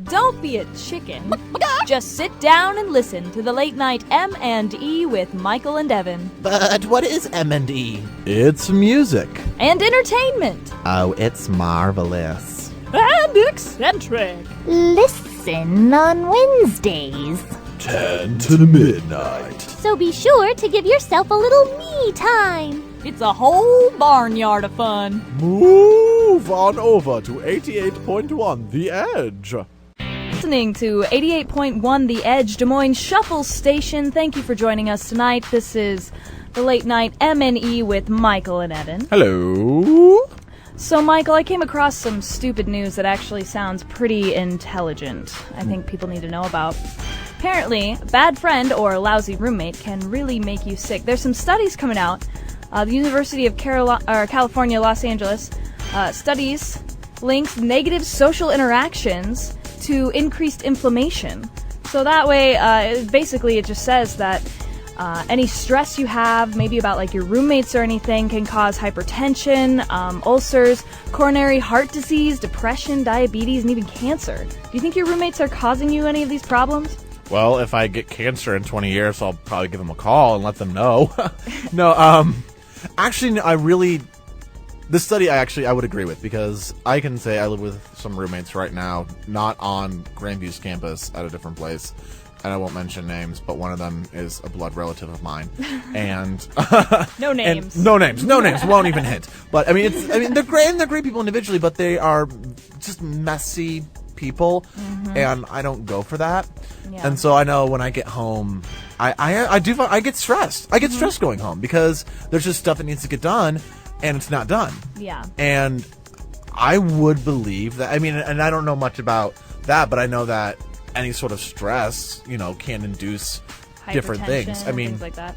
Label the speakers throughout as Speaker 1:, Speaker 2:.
Speaker 1: Don't be a chicken. Just sit down and listen to the Late Night M&E with Michael and Evan.
Speaker 2: But what is M&E?
Speaker 3: It's music.
Speaker 1: And entertainment.
Speaker 2: Oh, it's marvelous.
Speaker 1: And eccentric.
Speaker 4: Listen on Wednesdays.
Speaker 3: 10 to midnight.
Speaker 4: So be sure to give yourself a little me time.
Speaker 1: It's a whole barnyard of fun.
Speaker 3: Move on over to 88.1 The Edge.
Speaker 1: Listening to 88.1 The Edge, Des Moines Shuffle Station. Thank you for joining us tonight. This is the Late Night M&E with Michael and Evan.
Speaker 3: Hello.
Speaker 1: So, Michael, I came across some stupid news that actually sounds pretty intelligent. I think people need to know about. Apparently, a bad friend or a lousy roommate can really make you sick. There's some studies coming out. The University of California, Los Angeles, studies links negative social interactions to increased inflammation. So that way, basically it just says that any stress you have, maybe about like your roommates or anything, can cause hypertension, ulcers, coronary heart disease, depression, diabetes, and even cancer. Do you think your roommates are causing you any of these problems?
Speaker 2: Well, if I get cancer in 20 years, I'll probably give them a call and let them know. No, actually, this study I would agree with, because I can say I live with some roommates right now, not on Grandview's campus, at a different place, and I won't mention names, but one of them is a blood relative of mine, and
Speaker 1: no names,
Speaker 2: won't even hint. But I mean, they're great people individually, but they are just messy people, and I don't go for that. Yeah. And so I know when I get home, I get stressed. I get stressed going home because there's just stuff that needs to get done, and it's not done.
Speaker 1: Yeah.
Speaker 2: And I would believe that. I mean, and I don't know much about that, but I know that any sort of stress, can induce different things. I mean,
Speaker 1: things like that.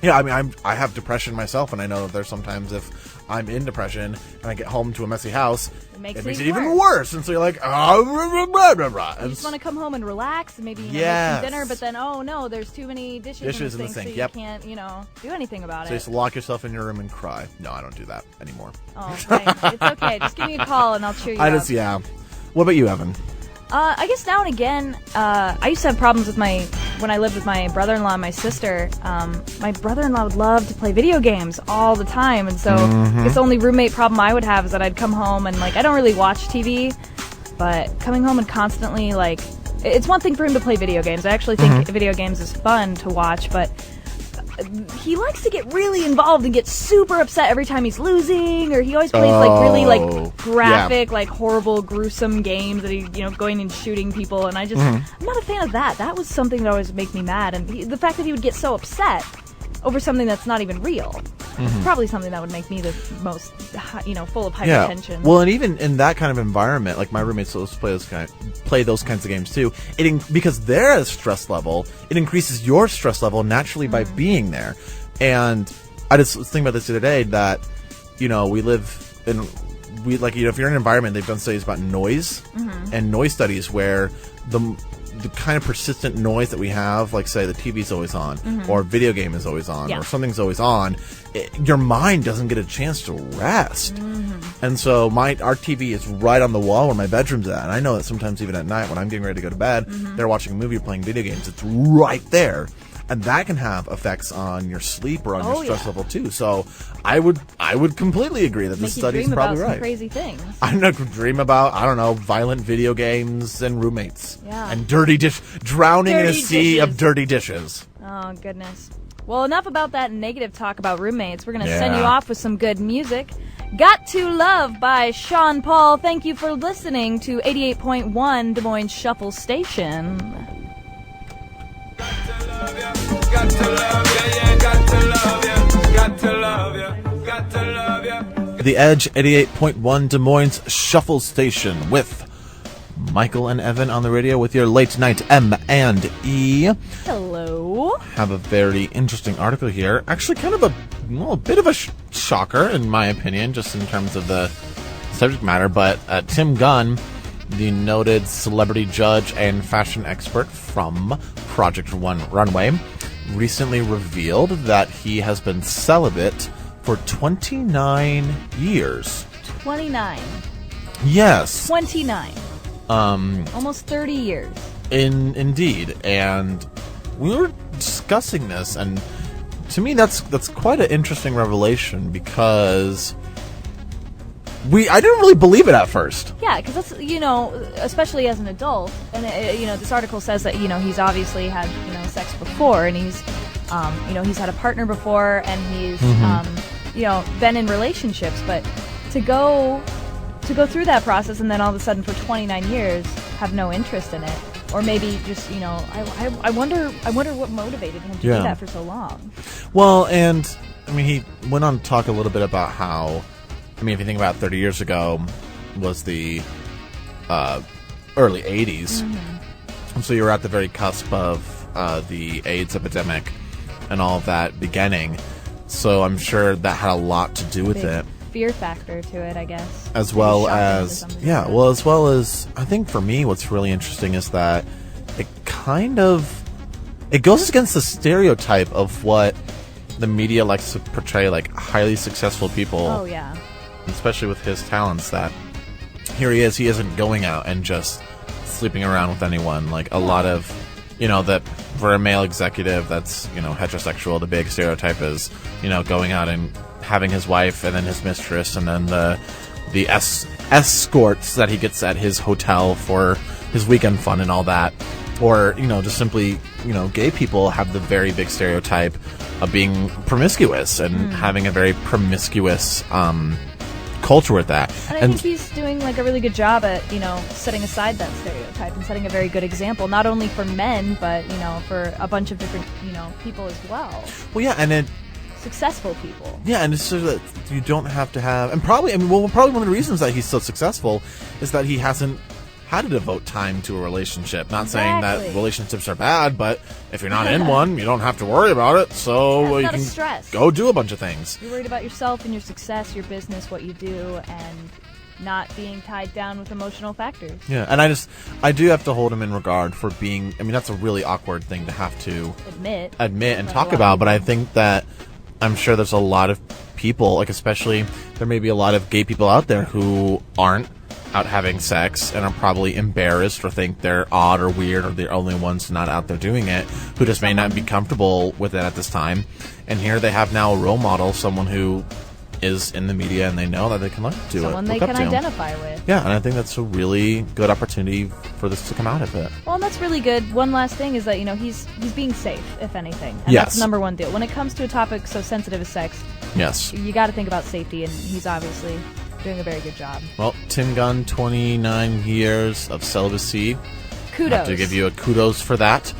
Speaker 2: Yeah, I mean, I have depression myself, and I know that there's sometimes if I'm in depression and I get home to a messy house, it makes it even worse. And so you're like, oh, blah, blah, blah.
Speaker 1: You just want to come home and relax and maybe make some dinner, but then, oh no, there's too many dishes in the sink, so you can't, do anything about it.
Speaker 2: So you just lock yourself in your room and cry. No, I don't do that anymore.
Speaker 1: Oh, right. It's okay. Just give me a call and I'll cheer you up.
Speaker 2: Yeah. What about you, Evan?
Speaker 1: I guess now and again, I used to have problems with when I lived with my brother-in-law and my sister. My brother-in-law would love to play video games all the time, and so I guess the only roommate problem I would have is that I'd come home and, I don't really watch TV, but coming home and constantly, it's one thing for him to play video games. I actually think video games is fun to watch, but he likes to get really involved and get super upset every time he's losing, or he always plays really graphic, horrible, gruesome games that he, going and shooting people, and I just, I'm not a fan of that. That was something that always make me mad, and the fact that he would get so upset over something that's not even real. It's probably something that would make me the most, full of hypertension.
Speaker 2: Yeah. Well, and even in that kind of environment, like my roommates play those kinds of games too. Because their stress level, it increases your stress level naturally by being there. And I just was thinking about this the other day that, if you're in an environment, they've done studies about noise and noise studies where the kind of persistent noise that we have, like say the TV's always on, or video game is always on, or something's always on, your mind doesn't get a chance to rest. And so our TV is right on the wall where my bedroom's at, and I know that sometimes even at night when I'm getting ready to go to bed, they're watching a movie or playing video games. It's right there. And that can have effects on your sleep or on your stress level too. So I would completely agree that this study is probably right.
Speaker 1: Crazy things.
Speaker 2: I'm not dream about violent video games and roommates and drowning in a sea of dirty dishes.
Speaker 1: Oh goodness. Well, enough about that negative talk about roommates. We're gonna send you off with some good music. Got to Love by Sean Paul. Thank you for listening to 88.1 Des Moines Shuffle Station.
Speaker 5: Got to love ya, yeah, got to love ya, got to love ya, got to love ya.
Speaker 2: The Edge 88.1 Des Moines Shuffle Station with Michael and Evan on the radio with your late night M&E.
Speaker 1: Hello.
Speaker 2: Have a very interesting article here. Actually, kind of a bit of a shocker, in my opinion, just in terms of the subject matter. But Tim Gunn, the noted celebrity judge and fashion expert from Project Runway, recently revealed that he has been celibate for 29 years.
Speaker 1: 29.
Speaker 2: Yes.
Speaker 1: 29. Almost 30 years.
Speaker 2: Indeed. And we were discussing this, and to me that's quite an interesting revelation, because I didn't really believe it at first.
Speaker 1: Yeah, because that's, especially as an adult, and this article says that he's obviously had sex before, and he's he's had a partner before, and he's been in relationships, but to go through that process and then all of a sudden for 29 years have no interest in it, or maybe just I wonder what motivated him to do that for so long. Well,
Speaker 2: and I mean, he went on to talk a little bit about how, I mean, if you think about 30 years ago was the early 80s. So you were at the very cusp of the AIDS epidemic and all of that beginning. So I'm sure that had a lot to do with it.
Speaker 1: Fear factor to it, I guess.
Speaker 2: As well as, I think for me what's really interesting is that it goes against the stereotype of what the media likes to portray, like highly successful people.
Speaker 1: Oh, yeah.
Speaker 2: Especially with his talents, that here he isn't going out and just sleeping around with anyone. Like a lot of, that for a male executive that's, heterosexual, the big stereotype is, going out and having his wife and then his mistress and then the escorts that he gets at his hotel for his weekend fun and all that. Or, just simply, gay people have the very big stereotype of being promiscuous and having a very promiscuous culture with that.
Speaker 1: And I think he's doing like a really good job at, setting aside that stereotype and setting a very good example, not only for men, but, for a bunch of different, people as well.
Speaker 2: Well, yeah, and
Speaker 1: successful people.
Speaker 2: Yeah, and it's so that you don't have to have, and probably one of the reasons that he's so successful is that he hasn't had to devote time to a relationship. Not saying that relationships are bad, but if you're not in one, you don't have to worry about it. So you can go do a bunch of things.
Speaker 1: You're worried about yourself and your success, your business, what you do, and not being tied down with emotional factors.
Speaker 2: Yeah, and I do have to hold him in regard for being, I mean, that's a really awkward thing to have to admit and talk about, but I think that I'm sure there's a lot of people, like especially there may be a lot of gay people out there who aren't out having sex and are probably embarrassed or think they're odd or weird or they're the only ones not out there doing it, who just may not be comfortable with it at this time. And here they have now a role model, someone who is in the media and they know that they can look to
Speaker 1: someone they can identify with.
Speaker 2: Yeah, and I think that's a really good opportunity for this to come out of it.
Speaker 1: Well, and that's really good. One last thing is that, he's being safe, if anything. And that's the number one deal. When it comes to a topic so sensitive as sex, you got to think about safety, and he's obviously doing a very good job.
Speaker 2: Well, Tim Gunn, 29 years of celibacy.
Speaker 1: Kudos.
Speaker 2: I have to give you a kudos for that.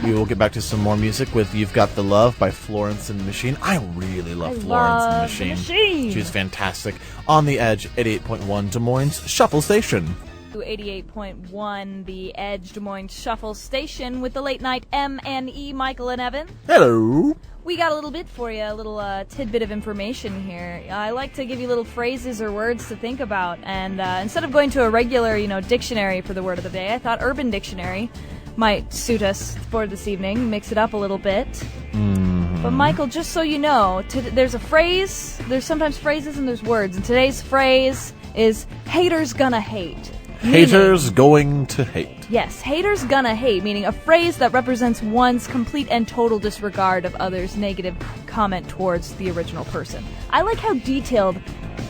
Speaker 2: We will get back to some more music with You've Got the Love by Florence and the Machine. I really love Florence and the Machine. She's fantastic. On the Edge, 88.1 Des Moines Shuffle Station.
Speaker 1: 88.1 The Edge Des Moines Shuffle Station with the late night M&E, Michael and Evan.
Speaker 2: Hello.
Speaker 1: We got a little bit for you, a little tidbit of information here. I like to give you little phrases or words to think about, and instead of going to a regular, dictionary for the word of the day, I thought Urban Dictionary might suit us for this evening, mix it up a little bit. But Michael, just so you know, there's a phrase, there's sometimes phrases and there's words, and today's phrase is haters gonna hate.
Speaker 2: Haters going to hate.
Speaker 1: Yes, haters gonna hate, meaning a phrase that represents one's complete and total disregard of others' negative comment towards the original person. I like how detailed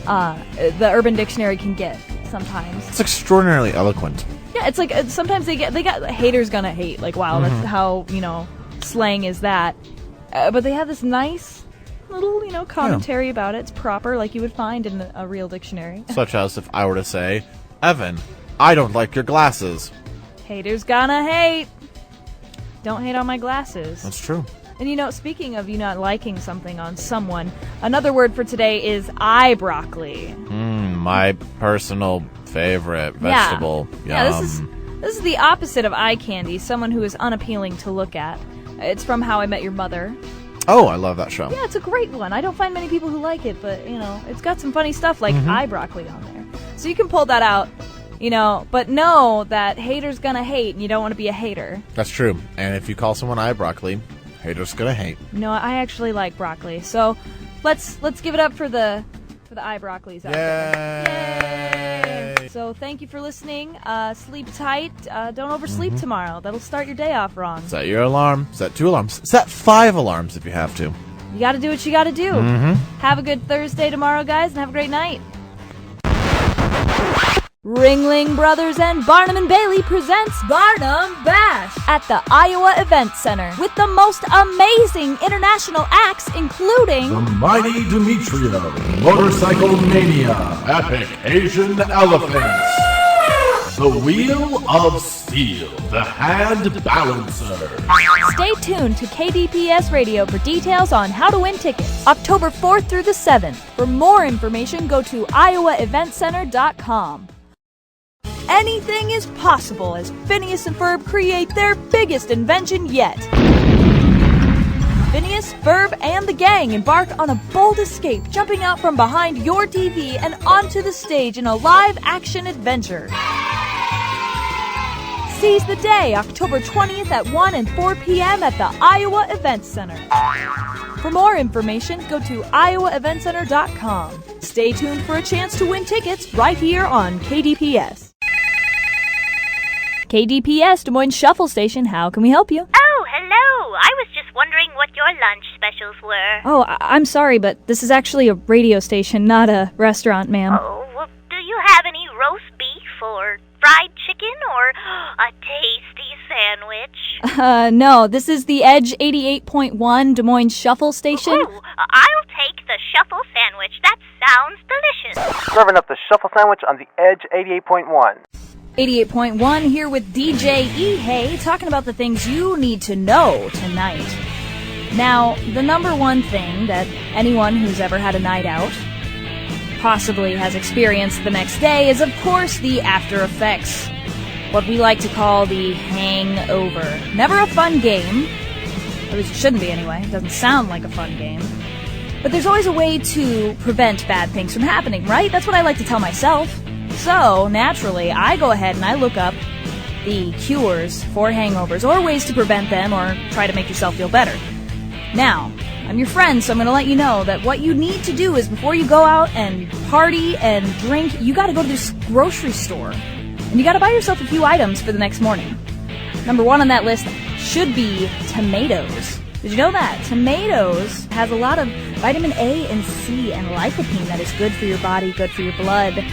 Speaker 1: the Urban Dictionary can get sometimes.
Speaker 2: It's extraordinarily eloquent.
Speaker 1: Yeah, it's like sometimes they got haters gonna hate. Like, wow, that's how, slang is that. But they have this nice little, commentary about it. It's proper, like you would find in a real dictionary.
Speaker 2: Such as if I were to say, Evan, I don't like your glasses.
Speaker 1: Haters gonna hate. Don't hate on my glasses.
Speaker 2: That's true.
Speaker 1: And speaking of you not liking something on someone, another word for today is eye broccoli.
Speaker 2: My personal favorite vegetable.
Speaker 1: Yeah, this is the opposite of eye candy, someone who is unappealing to look at. It's from How I Met Your Mother.
Speaker 2: Oh, I love that show.
Speaker 1: Yeah, it's a great one. I don't find many people who like it, but, it's got some funny stuff like eye broccoli on there. So you can pull that out, but know that haters gonna hate, and you don't want to be a hater.
Speaker 2: That's true. And if you call someone eye broccoli, haters gonna hate.
Speaker 1: No, I actually like broccoli. So let's give it up for the for the eye broccolis out there. Yay! So thank you for listening. Sleep tight. Don't oversleep tomorrow. That'll start your day off wrong.
Speaker 2: Set your alarm. Set 2 alarms. Set 5 alarms if you have to.
Speaker 1: You gotta do what you gotta do. Have a good Thursday tomorrow, guys, and have a great night. Ringling Brothers and Barnum & Bailey presents Barnum Bash at the Iowa Event Center with the most amazing international acts, including
Speaker 3: The Mighty Demetrio, Motorcycle Mania, Epic Asian Elephants, The Wheel of Steel, The Hand Balancer.
Speaker 1: Stay tuned to KDPS Radio for details on how to win tickets. October 4th through the 7th. For more information, go to iowaeventcenter.com. Anything is possible as Phineas and Ferb create their biggest invention yet. Phineas, Ferb, and the gang embark on a bold escape, jumping out from behind your TV and onto the stage in a live-action adventure. Seize the day, October 20th at 1 and 4 p.m. at the Iowa Event Center. For more information, go to iowaeventcenter.com. Stay tuned for a chance to win tickets right here on KDPS. KDPS Des Moines Shuffle Station, how can we help you?
Speaker 6: Oh, hello. I was just wondering what your lunch specials were.
Speaker 1: Oh, I'm sorry, but this is actually a radio station, not a restaurant, ma'am.
Speaker 6: Oh, well, do you have any roast beef or fried chicken or a tasty sandwich?
Speaker 1: No, this is the Edge 88.1 Des Moines Shuffle Station.
Speaker 6: Ooh, I'll take the shuffle sandwich. That sounds delicious.
Speaker 7: Serving up the shuffle sandwich on the Edge 88.1.
Speaker 1: 88.1 here with DJ E-Hay, talking about the things you need to know tonight. Now, the number one thing that anyone who's ever had a night out possibly has experienced the next day is, of course, the after effects. What we like to call the hangover. Never a fun game. At least it shouldn't be anyway. It doesn't sound like a fun game. But there's always a way to prevent bad things from happening, right? That's what I like to tell myself. So, naturally, I go ahead and I look up the cures for hangovers, or ways to prevent them, or try to make yourself feel better. Now, I'm your friend, so I'm going to let you know that what you need to do is, before you go out and party and drink, you got to go to this grocery store. And you got to buy yourself a few items for the next morning. Number 1 on that list should be tomatoes. Did you know that? Tomatoes has a lot of vitamin A and C and lycopene that is good for your body, good for your blood.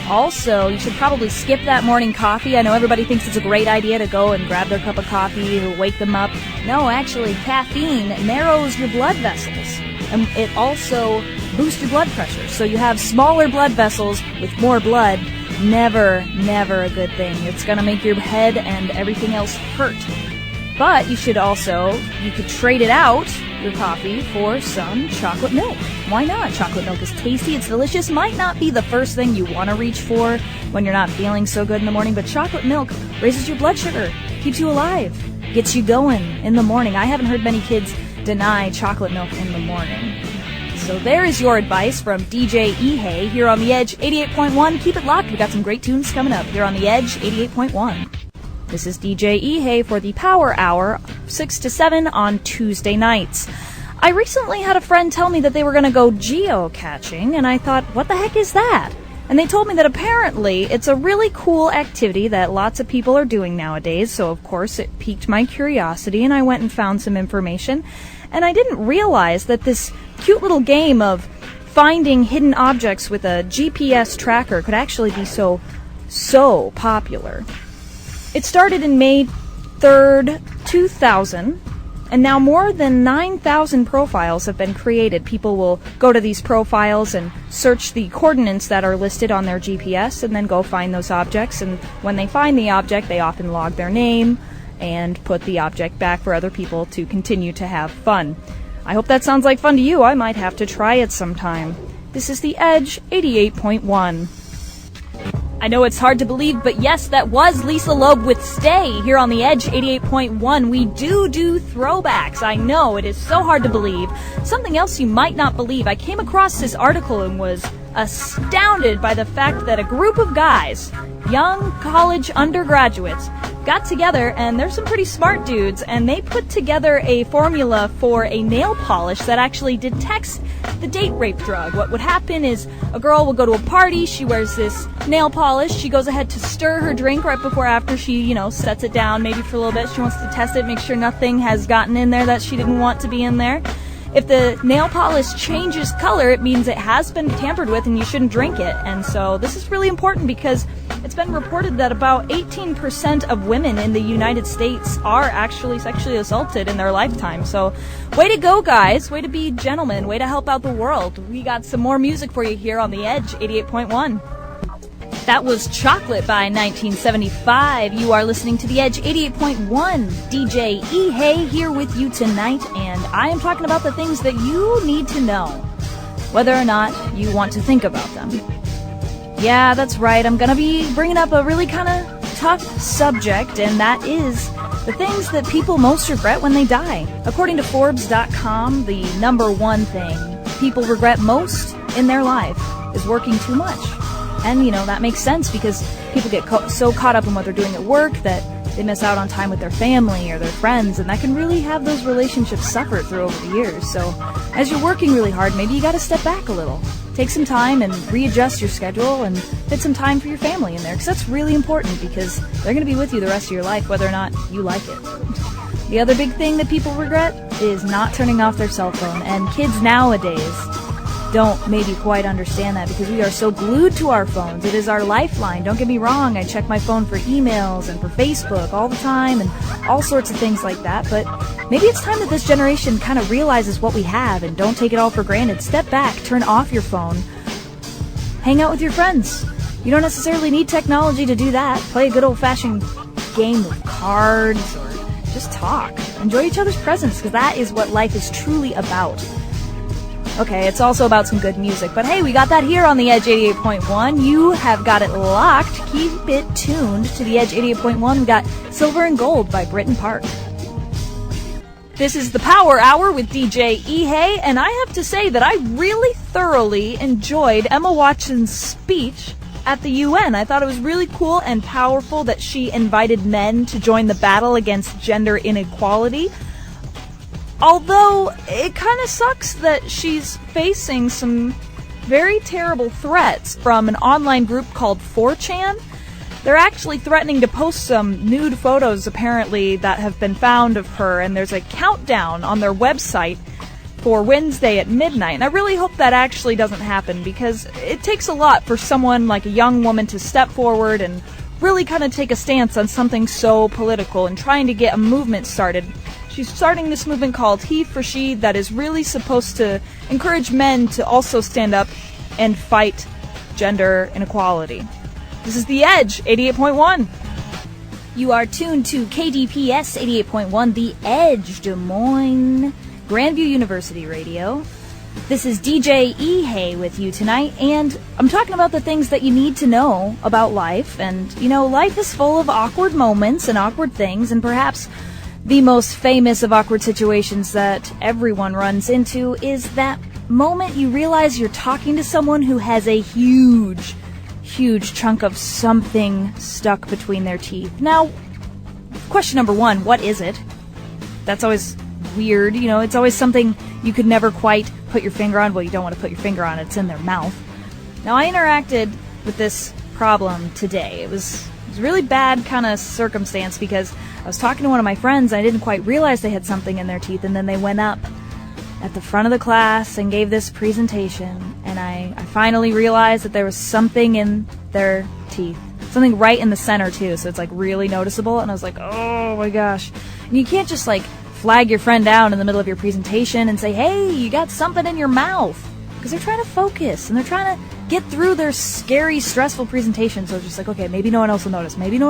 Speaker 1: Also, you should probably skip that morning coffee. I know everybody thinks it's a great idea to go and grab their cup of coffee to wake them up. No, actually, caffeine narrows your blood vessels. And it also boosts your blood pressure. So you have smaller blood vessels with more blood. Never, never a good thing. It's going to make your head and everything else hurt. But you could trade it out, your coffee, for some chocolate milk. Why not? Chocolate milk is tasty, it's delicious, might not be the first thing you want to reach for when you're not feeling so good in the morning, but chocolate milk raises your blood sugar, keeps you alive, gets you going in the morning. I haven't heard many kids deny chocolate milk in the morning. So there is your advice from DJ E-Hay here on the Edge 88.1. Keep it locked, we got some great tunes coming up here on the Edge 88.1. This is DJ E-Hay for the Power Hour, 6 to 7 on Tuesday nights. I recently had a friend tell me that they were going to go geocaching, and I thought, what the heck is that? And they told me that apparently it's a really cool activity that lots of people are doing nowadays, so of course it piqued my curiosity, and I went and found some information. And I didn't realize that this cute little game of finding hidden objects with a GPS tracker could actually be so popular. It started in May 3rd, 2000, and now more than 9,000 profiles have been created. People will go to these profiles and search the coordinates that are listed on their GPS and then go find those objects, and when they find the object, they often log their name and put the object back for other people to continue to have fun. I hope that sounds like fun to you. I might have to try it sometime. This is the Edge 88.1. I know it's hard to believe, but yes, that was Lisa Loeb with Stay here on the Edge 88.1. We do throwbacks. I know, it is so hard to believe. Something else you might not believe. I came across this article and was astounded by the fact that a group of guys young college undergraduates got together, and they're some pretty smart dudes, and they put together a formula for a nail polish that actually detects the date rape drug. What would happen is a girl will go to a party, she wears this nail polish, she goes ahead to stir her drink right before after she, sets it down maybe for a little bit. She wants to test it, make sure nothing has gotten in there that she didn't want to be in there. If the nail polish changes color, it means it has been tampered with and you shouldn't drink it. And so this is really important because it's been reported that about 18% of women in the United States are actually sexually assaulted in their lifetime. So way to go, guys. Way to be gentlemen. Way to help out the world. We got some more music for you here on The Edge 88.1. That was Chocolate by 1975. You are listening to The Edge 88.1. DJ E. Hay here with you tonight, and I am talking about the things that you need to know, whether or not you want to think about them. Yeah, that's right. I'm going to be bringing up a really kind of tough subject, and that is the things that people most regret when they die. According to Forbes.com, the number one thing people regret most in their life is working too much. And, that makes sense because people get so caught up in what they're doing at work that they miss out on time with their family or their friends, and that can really have those relationships suffer through over the years. So as you're working really hard, maybe you got to step back a little. Take some time and readjust your schedule and fit some time for your family in there, because that's really important because they're going to be with you the rest of your life whether or not you like it. The other big thing that people regret is not turning off their cell phone, and kids nowadays don't maybe quite understand that because we are so glued to our phones. It is our lifeline. Don't get me wrong, I check my phone for emails and for Facebook all the time and all sorts of things like that, but maybe it's time that this generation kind of realizes what we have and don't take it all for granted. Step back, turn off your phone, hang out with your friends. You don't necessarily need technology to do that. Play a good old-fashioned game of cards or just talk. Enjoy each other's presence because that is what life is truly about. Okay, it's also about some good music, but hey, we got that here on The Edge 88.1. You have got it locked. Keep it tuned to The Edge 88.1. We got Silver and Gold by Britton Park. This is the Power Hour with DJ E. Hay, and I have to say that I really thoroughly enjoyed Emma Watson's speech at the UN. I thought it was really cool and powerful that she invited men to join the battle against gender inequality. Although, it kind of sucks that she's facing some very terrible threats from an online group called 4chan. They're actually threatening to post some nude photos, apparently, that have been found of her, and there's a countdown on their website for Wednesday at midnight. And I really hope that actually doesn't happen, because it takes a lot for someone like a young woman to step forward and really kind of take a stance on something so political and trying to get a movement started. She's starting this movement called He for She that is really supposed to encourage men to also stand up and fight gender inequality. This is The Edge 88.1. You are tuned to KDPS 88.1, The Edge, Des Moines, Grandview University Radio. This is DJ E. Hay with you tonight, and I'm talking about the things that you need to know about life. And, life is full of awkward moments and awkward things, and perhaps the most famous of awkward situations that everyone runs into is that moment you realize you're talking to someone who has a huge chunk of something stuck between their teeth. Now, question number one, what is it? That's always weird. It's always something you could never quite put your finger on. Well, you don't want to put your finger on it. It's in their mouth. Now, I interacted with this problem today. It was a really bad kind of circumstance because I was talking to one of my friends. I didn't quite realize they had something in their teeth, and then they went up at the front of the class and gave this presentation, and I finally realized that there was something in their teeth. Something right in the center, too, so it's, really noticeable, and I was like, oh my gosh. And you can't just, flag your friend down in the middle of your presentation and say, hey, you got something in your mouth, because they're trying to focus, and they're trying to get through their scary, stressful presentation, so it's just okay, maybe no one else will notice, And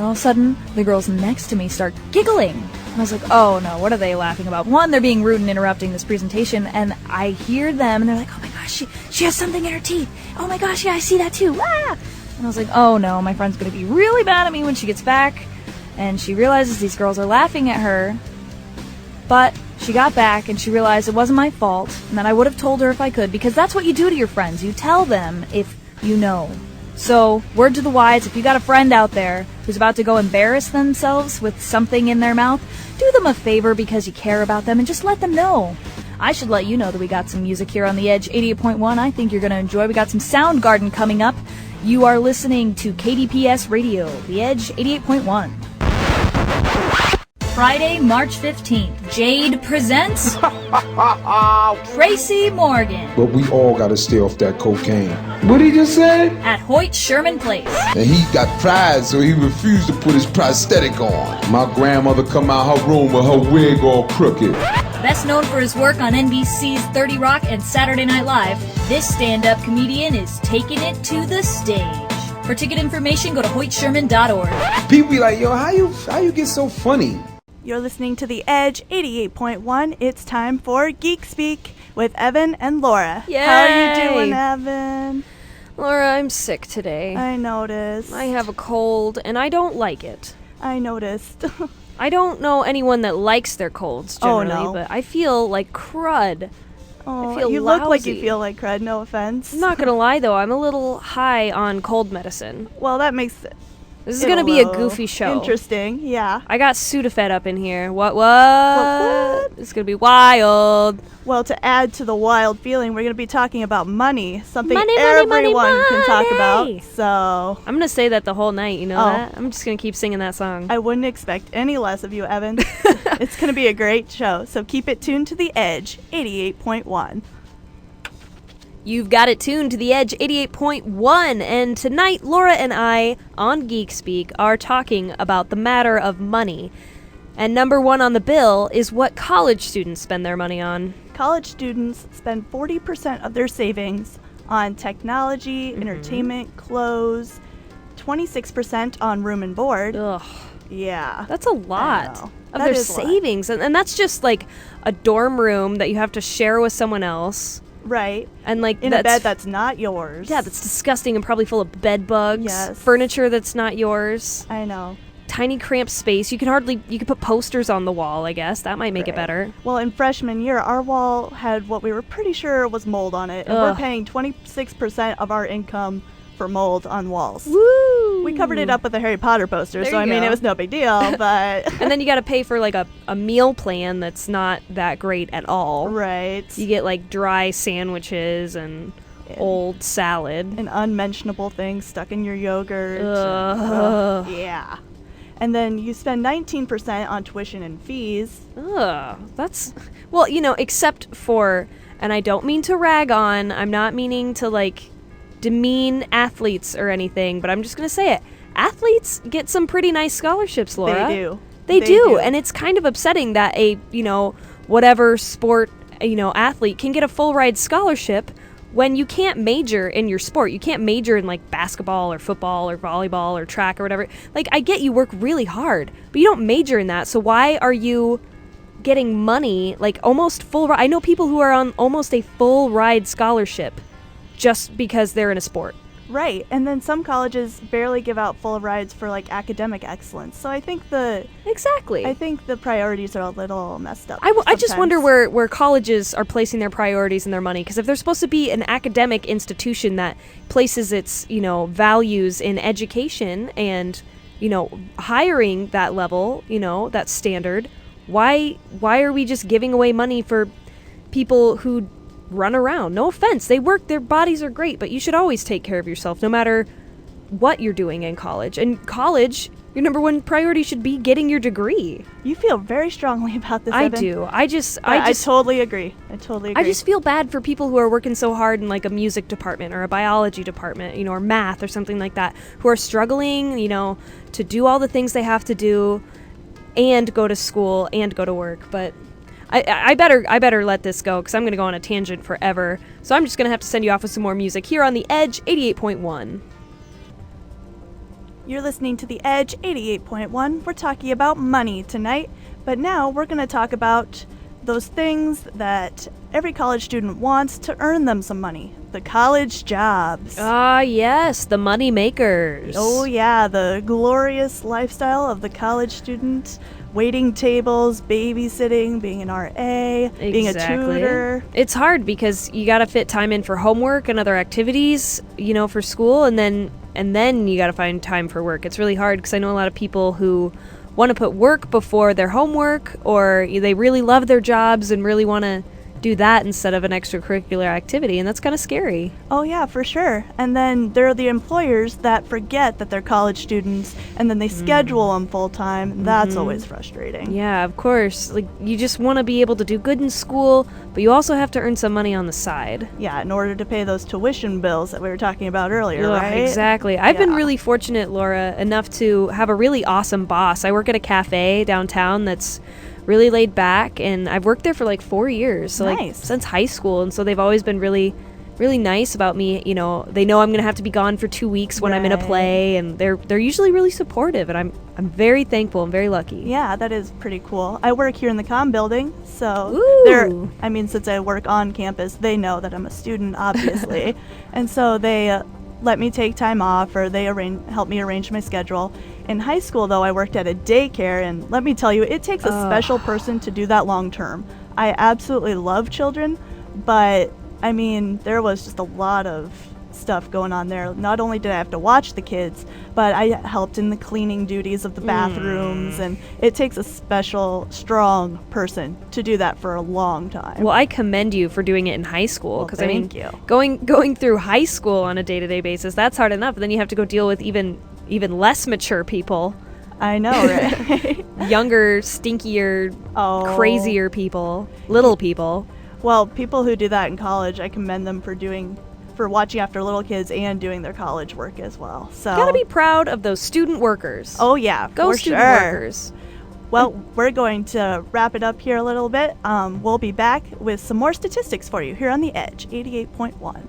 Speaker 1: all of a sudden, the girls next to me start giggling. And I was like, oh no, what are they laughing about? One, they're being rude and interrupting this presentation, and I hear them, and they're like, oh my gosh, she has something in her teeth. Oh my gosh, yeah, I see that too. Ah! And I was like, oh no, my friend's going to be really mad at me when she gets back, and she realizes these girls are laughing at her. But she got back, and she realized it wasn't my fault, and that I would have told her if I could, because that's what you do to your friends. You tell them if you know. So, word to the wise, if you got a friend out there who's about to go embarrass themselves with something in their mouth, do them a favor because you care about them and just let them know. I should let you know that we got some music here on The Edge 88.1 I think you're going to enjoy. We got some Soundgarden coming up. You are listening to KDPS Radio, The Edge 88.1. Friday, March 15th, Jade presents Tracy Morgan
Speaker 8: But we all gotta stay off that cocaine. What he just said?
Speaker 1: at Hoyt Sherman Place.
Speaker 8: And he got pride, so he refused to put his prosthetic on. My grandmother come out her room with her wig all crooked.
Speaker 1: Best known for his work on NBC's 30 Rock and Saturday Night Live, this stand-up comedian is taking it to the stage. For ticket information, go to hoytsherman.org.
Speaker 8: People be like, yo, how you get so funny?
Speaker 9: You're listening to The Edge 88.1. It's time for Geek Speak with Evan and Laura.
Speaker 10: Yay!
Speaker 9: How are you doing, Evan?
Speaker 10: Laura, I'm sick today.
Speaker 9: I noticed.
Speaker 10: I have a cold, and I don't like it.
Speaker 9: I noticed.
Speaker 10: I don't know anyone that likes their colds generally,
Speaker 9: no.
Speaker 10: but I feel like crud.
Speaker 9: Oh,
Speaker 10: I feel
Speaker 9: you look like you
Speaker 10: lousy.
Speaker 9: feel like crud, no offense.
Speaker 10: I'm not gonna lie though, I'm a little high on cold medicine.
Speaker 9: Well, that makes it
Speaker 10: This is gonna be a goofy show.
Speaker 9: Interesting, yeah.
Speaker 10: I got Sudafed up in here. What?
Speaker 9: What?
Speaker 10: It's gonna be wild.
Speaker 9: Well, to add to the wild feeling, we're going to be talking about money, something
Speaker 10: Money,
Speaker 9: everyone can talk
Speaker 10: money.
Speaker 9: about. So
Speaker 10: I'm gonna say that the whole night, you know
Speaker 9: Oh.
Speaker 10: that? I'm just gonna keep singing that song.
Speaker 9: I wouldn't expect any less of you, Evan. It's going to be a great show. So keep it tuned to The Edge 88.1.
Speaker 10: You've got it tuned to The Edge 88.1, and tonight Laura and I, on Geek Speak, are talking about the matter of money. And number one on the bill is what college students spend their money on.
Speaker 9: College students spend 40% of their savings on technology, entertainment, clothes, 26% on room and board.
Speaker 10: Ugh,
Speaker 9: Yeah.
Speaker 10: that's a lot
Speaker 9: know.
Speaker 10: of
Speaker 9: That
Speaker 10: their
Speaker 9: is a lot.
Speaker 10: savings. And that's just like a dorm room that you have to share with someone else.
Speaker 9: Right.
Speaker 10: And like
Speaker 9: In a bed that's not yours.
Speaker 10: Yeah, that's disgusting and probably full of bed bugs.
Speaker 9: Yes.
Speaker 10: Furniture that's not yours.
Speaker 9: I know.
Speaker 10: Tiny cramped space. You could put posters on the wall, I guess. That might make it
Speaker 9: Right.
Speaker 10: better.
Speaker 9: Well, in freshman year, our wall had what we were pretty sure was mold on it. And we're
Speaker 10: Ugh.
Speaker 9: paying 26% of our income for mold on walls.
Speaker 10: Woo!
Speaker 9: We covered it up with a Harry Potter poster,
Speaker 10: There
Speaker 9: so
Speaker 10: you
Speaker 9: I mean,
Speaker 10: go.
Speaker 9: it was no big deal, but...
Speaker 10: And then you got to pay for like a meal plan that's not that great at all.
Speaker 9: Right.
Speaker 10: You get like dry sandwiches and old salad.
Speaker 9: And unmentionable things stuck in your yogurt.
Speaker 10: Ugh.
Speaker 9: Yeah. And then you spend 19% on tuition and fees.
Speaker 10: Ugh. That's, well, you know, except for, and I don't mean to rag on, I'm not meaning to like demean athletes or anything, but I'm just going to say it. Athletes get some pretty nice scholarships, Laura.
Speaker 9: They do.
Speaker 10: They do, and it's kind of upsetting that a, you know, whatever sport, you know, athlete can get a full ride scholarship when you can't major in your sport. You can't major in like basketball or football or volleyball or track or whatever. Like, I get you work really hard, but you don't major in that. So why are you getting money, like almost full ride? I know people who are on almost a full ride scholarship just because they're in a sport.
Speaker 9: Right. And then some colleges barely give out full rides for like academic excellence. So I think the priorities are a little messed up.
Speaker 10: I just wonder
Speaker 9: sometimes.
Speaker 10: where colleges are placing their priorities and their money, because if they're supposed to be an academic institution that places its, you know, values in education and, you know, hiring that level, you know, that standard, why are we just giving away money for people who run around? No offense, they work, their bodies are great, but you should always take care of yourself no matter what you're doing in college. And college, your number one priority should be getting your degree.
Speaker 9: You feel very strongly about this,
Speaker 10: I
Speaker 9: Evan.
Speaker 10: do. I
Speaker 9: totally agree. I
Speaker 10: just feel bad for people who are working so hard in like a music department or a biology department, you know, or math or something like that, who are struggling, you know, to do all the things they have to do and go to school and go to work. But I better let this go, because I'm going to go on a tangent forever. So I'm just going to have to send you off with some more music here on The Edge 88.1.
Speaker 9: You're listening to The Edge 88.1. We're talking about money tonight, but now we're going to talk about those things that every college student wants to earn them some money. The college jobs.
Speaker 10: Ah, yes, the money makers.
Speaker 9: Oh yeah, the glorious lifestyle of the college student. Waiting tables, babysitting, being an RA, being a tutor.
Speaker 10: It's hard because you got to fit time in for homework and other activities, you know, for school, and then and then you got to find time for work. It's really hard because I know a lot of people who want to put work before their homework, or they really love their jobs and really want to do that instead of an extracurricular activity, and that's kind of scary.
Speaker 9: Oh yeah, for sure. And then there are the employers that forget that they're college students, and then they schedule them full time, and that's always frustrating.
Speaker 10: Yeah, of course. Like, you just want to be able to do good in school, but you also have to earn some money on the side.
Speaker 9: Yeah, in order to pay those tuition bills that we were talking about earlier, right?
Speaker 10: Exactly. I've been really fortunate, Laura, enough to have a really awesome boss. I work at a cafe downtown that's really laid back, and I've worked there for like 4 years, so like since high school, and so they've always been really nice about me. You know, they know I'm gonna have to be gone for 2 weeks when I'm in a play, and they're usually really supportive, and I'm very thankful and very lucky.
Speaker 9: Yeah, that is pretty cool. I work here in the comm building, so since I work on campus, they know that I'm a student, obviously, and so they let me take time off, or they help me arrange my schedule. In high school, though, I worked at a daycare, and let me tell you, it takes a special person to do that long term. I absolutely love children, but I mean, there was just a lot of stuff going on there. Not only did I have to watch the kids, but I helped in the cleaning duties of the bathrooms, and it takes a special, strong person to do that for a long time.
Speaker 10: Well, I commend you for doing it in high school, because
Speaker 9: thank you.
Speaker 10: Going through high school on a day-to-day basis, that's hard enough. Then you have to go deal with even less mature people.
Speaker 9: I know, right?
Speaker 10: Younger, stinkier, crazier people, little people.
Speaker 9: Well, people who do that in college, I commend them for watching after little kids and doing their college work as well. So
Speaker 10: you gotta be proud of those student workers.
Speaker 9: Oh yeah,
Speaker 10: go student workers.
Speaker 9: Well, we're going to wrap it up here a little bit. We'll be back with some more statistics for you here on The Edge 88.1.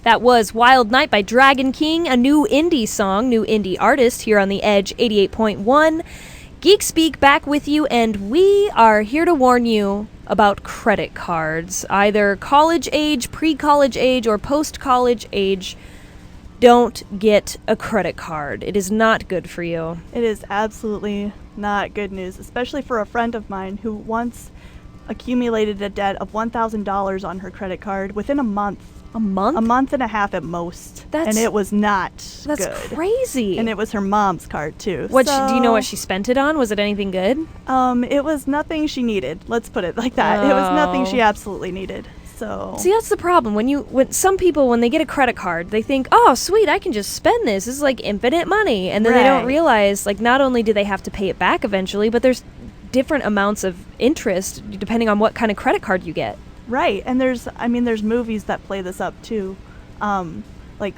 Speaker 10: That was Wild Night by Dragon King, a new indie song, new indie artist here on The Edge 88.1. Geek Speak back with you, and we are here to warn you about credit cards. Either college age, pre-college age, or post-college age. Don't get a credit card. It is not good for you.
Speaker 9: It is absolutely not good news, especially for a friend of mine who once accumulated a debt of $1,000 on her credit card within a month.
Speaker 10: A month?
Speaker 9: A month and a half at most. And it was not
Speaker 10: That's
Speaker 9: good.
Speaker 10: Crazy.
Speaker 9: And it was her mom's card, too.
Speaker 10: Do you know what she spent it on? Was it anything good?
Speaker 9: It was nothing she needed. Let's put it like that. It was nothing she absolutely needed. So
Speaker 10: see, that's the problem. When some people, when they get a credit card, they think, oh, sweet, I can just spend this. This is like infinite money. And then they don't realize, like, not only do they have to pay it back eventually, but there's different amounts of interest depending on what kind of credit card you get.
Speaker 9: Right, and there's movies that play this up too, like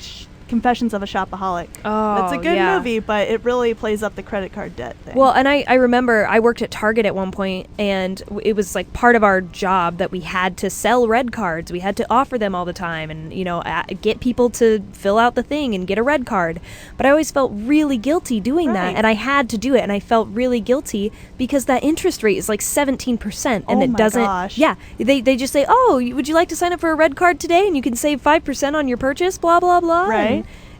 Speaker 9: Confessions of a Shopaholic.
Speaker 10: Oh,
Speaker 9: it's a good movie, but it really plays up the credit card debt thing.
Speaker 10: Well, and I remember I worked at Target at one point, and it was like part of our job that we had to sell red cards. We had to offer them all the time, and get people to fill out the thing and get a red card. But I always felt really guilty doing that, and I had to do it, and I felt really guilty because that interest rate is like 17%, and it doesn't.
Speaker 9: Gosh.
Speaker 10: Yeah, they just say, oh, would you like to sign up for a red card today, and you can save 5% on your purchase, blah blah blah.
Speaker 9: Right.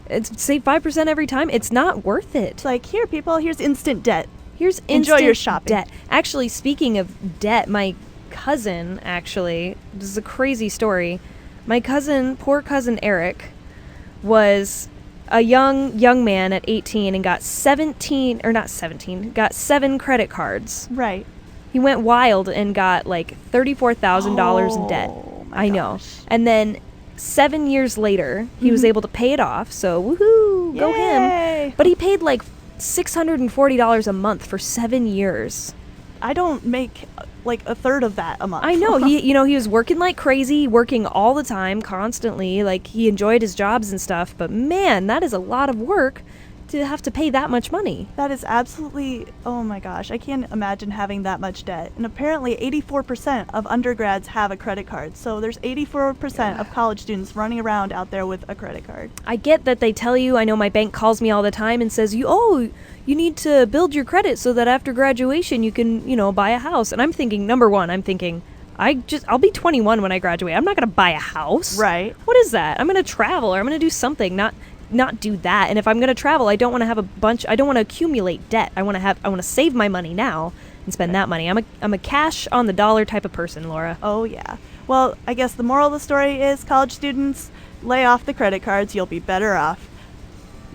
Speaker 10: It's save 5% every time. It's not worth it.
Speaker 9: It's like, here, people, here's instant debt.
Speaker 10: Here's
Speaker 9: Enjoy your shopping.
Speaker 10: Debt. Actually, speaking of debt, my cousin, this is a crazy story. My poor cousin Eric, was a young man at 18 and got 7 credit cards.
Speaker 9: Right.
Speaker 10: He went wild and got like $34,000 in debt. I know. And then 7 years later, he was able to pay it off, so woohoo, go him. But he paid like $640 a month for 7 years.
Speaker 9: I don't make like a third of that a month.
Speaker 10: I know. He was working like crazy, working all the time, constantly. Like, he enjoyed his jobs and stuff, but man, that is a lot of work to have to pay that much money.
Speaker 9: That is absolutely, oh my gosh, I can't imagine having that much debt. And apparently 84% of undergrads have a credit card. So there's 84% of college students running around out there with a credit card. I
Speaker 10: get that they tell you, I know my bank calls me all the time and says, you need to build your credit so that after graduation you can, buy a house. And I'm thinking, number one, I'll be 21 when I graduate. I'm not going to buy a house.
Speaker 9: Right.
Speaker 10: What is that? I'm going to travel, or I'm going to do something, not do that. And if I'm going to travel, I don't want to have I don't want to accumulate debt. I want to save my money now and spend that money. I'm a cash on the dollar type of person, Laura.
Speaker 9: Oh yeah. Well, I guess the moral of the story is, college students, lay off the credit cards. You'll be better off.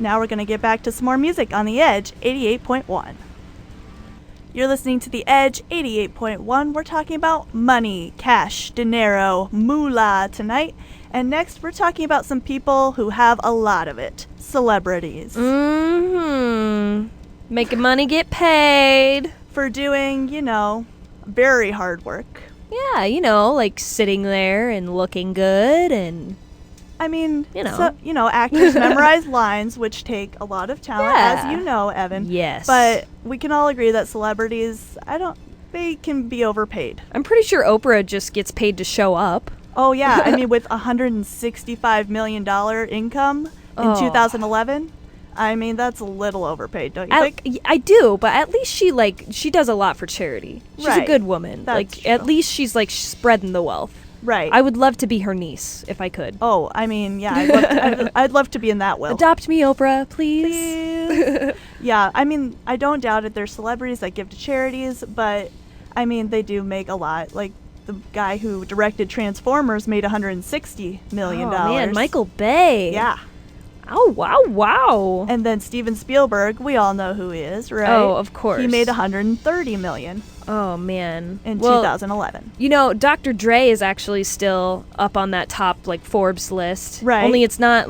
Speaker 9: Now we're going to get back to some more music on The Edge 88.1. You're listening to The Edge 88.1. We're talking about money, cash, dinero, moolah tonight. And next, we're talking about some people who have a lot of it. Celebrities.
Speaker 10: Making money, get paid.
Speaker 9: For doing, very hard work.
Speaker 10: Yeah, like sitting there and looking good and...
Speaker 9: I mean, actors memorize lines, which take a lot of talent, as you know, Evan.
Speaker 10: Yes.
Speaker 9: But we can all agree that celebrities, they can be overpaid.
Speaker 10: I'm pretty sure Oprah just gets paid to show up.
Speaker 9: Oh, yeah. I mean, with $165 million income in 2011, I mean, that's a little overpaid, don't you think?
Speaker 10: I do, but at least she does a lot for charity. She's a good woman.
Speaker 9: That's true.
Speaker 10: At least she's, spreading the wealth.
Speaker 9: Right.
Speaker 10: I would love to be her niece if I could.
Speaker 9: Oh, I mean, yeah, I'd love to be in that will.
Speaker 10: Adopt me, Oprah, please.
Speaker 9: Yeah, I mean, I don't doubt it. There's celebrities that give to charities, but, I mean, they do make a lot. Like, the guy who directed Transformers made $160 million.
Speaker 10: Oh, man, Michael Bay.
Speaker 9: Yeah.
Speaker 10: Oh, wow.
Speaker 9: And then Steven Spielberg, we all know who he is, right?
Speaker 10: Oh, of course.
Speaker 9: He made $130 million.
Speaker 10: Oh, man.
Speaker 9: In 2011.
Speaker 10: Dr. Dre is actually still up on that top, Forbes list.
Speaker 9: Right.
Speaker 10: Only it's not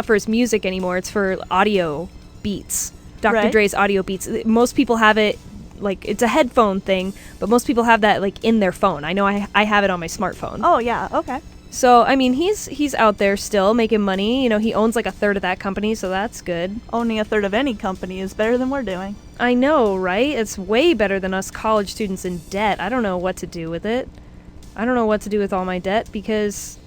Speaker 10: for his music anymore. It's for audio beats. Dr. Dre's audio beats. Most people have it, it's a headphone thing, but most people have that, in their phone. I know I have it on my smartphone.
Speaker 9: Oh, yeah. Okay.
Speaker 10: So, I mean, he's out there still making money. He owns a third of that company, so that's good.
Speaker 9: Owning a third of any company is better than we're doing.
Speaker 10: I know, right? It's way better than us college students in debt. I don't know what to do with it. I don't know what to do with all my debt because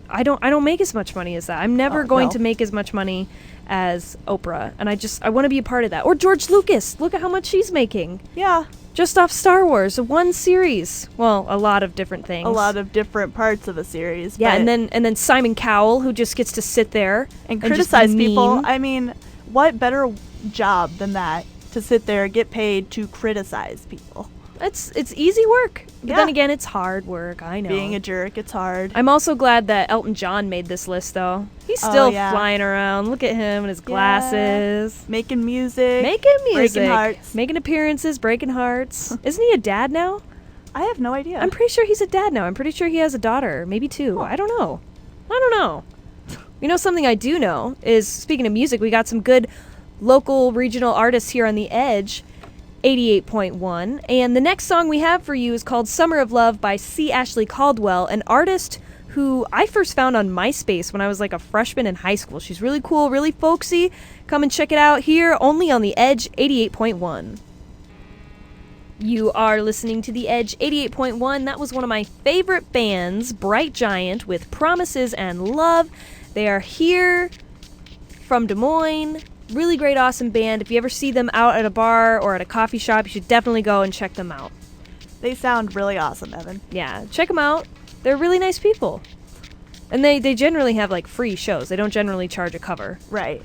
Speaker 10: I don't make as much money as that. I'm never going to make as much money as Oprah, and I want to be a part of that. Or George Lucas. Look at how much he's making.
Speaker 9: Yeah.
Speaker 10: Just off Star Wars, one series. Well, a lot of different things.
Speaker 9: A lot of different parts of a series.
Speaker 10: Yeah, and then Simon Cowell, who just gets to sit there
Speaker 9: and criticize people. I mean, what better job than that? To sit there, get paid to criticize people.
Speaker 10: It's easy work. But then again, it's hard work. I know.
Speaker 9: Being a jerk, it's hard.
Speaker 10: I'm also glad that Elton John made this list, though. He's still flying around. Look at him and his glasses.
Speaker 9: Making music. Breaking hearts.
Speaker 10: Making appearances, breaking hearts. Isn't he a dad now?
Speaker 9: I have no idea.
Speaker 10: I'm pretty sure he's a dad now. I'm pretty sure he has a daughter. Maybe two. I don't know. Something I do know is, speaking of music, we got some good local regional artists here on The Edge 88.1, and the next song we have for you is called Summer of Love by C. Ashley Caldwell, an artist who I first found on MySpace when I was a freshman in high school. She's really cool, really folksy. Come and check it out here only on The Edge 88.1. You are listening to The Edge 88.1. That was one of my favorite bands, Bright Giant, with Promises and Love. They are here from Des Moines. Really great, awesome band. If you ever see them out at a bar or at a coffee shop, you should definitely go and check them out.
Speaker 9: They sound really awesome, Evan.
Speaker 10: Yeah, check them out. They're really nice people. And they generally have free shows. They don't generally charge a cover.
Speaker 9: Right.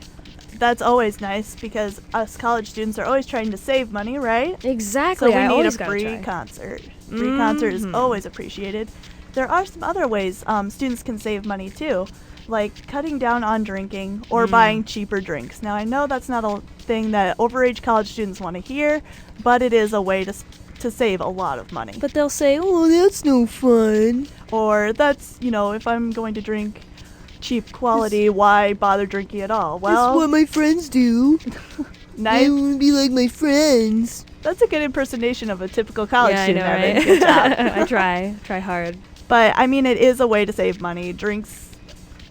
Speaker 9: That's always nice because us college students are always trying to save money, right?
Speaker 10: Exactly.
Speaker 9: So we need a free concert. Free concert is always appreciated. There are some other ways students can save money too, like cutting down on drinking or buying cheaper drinks. Now, I know that's not a thing that overage college students want to hear, but it is a way to save a lot of money.
Speaker 10: But they'll say, oh, that's no fun.
Speaker 9: Or that's, if I'm going to drink cheap quality, why bother drinking at all? Well,
Speaker 10: that's what my friends do.
Speaker 9: Nice.
Speaker 10: I want to be like my friends.
Speaker 9: That's a good impersonation of a typical college student,
Speaker 10: I know,
Speaker 9: Evan.
Speaker 10: right?
Speaker 9: Good job.
Speaker 10: I try hard.
Speaker 9: But, I mean, it is a way to save money. Drinks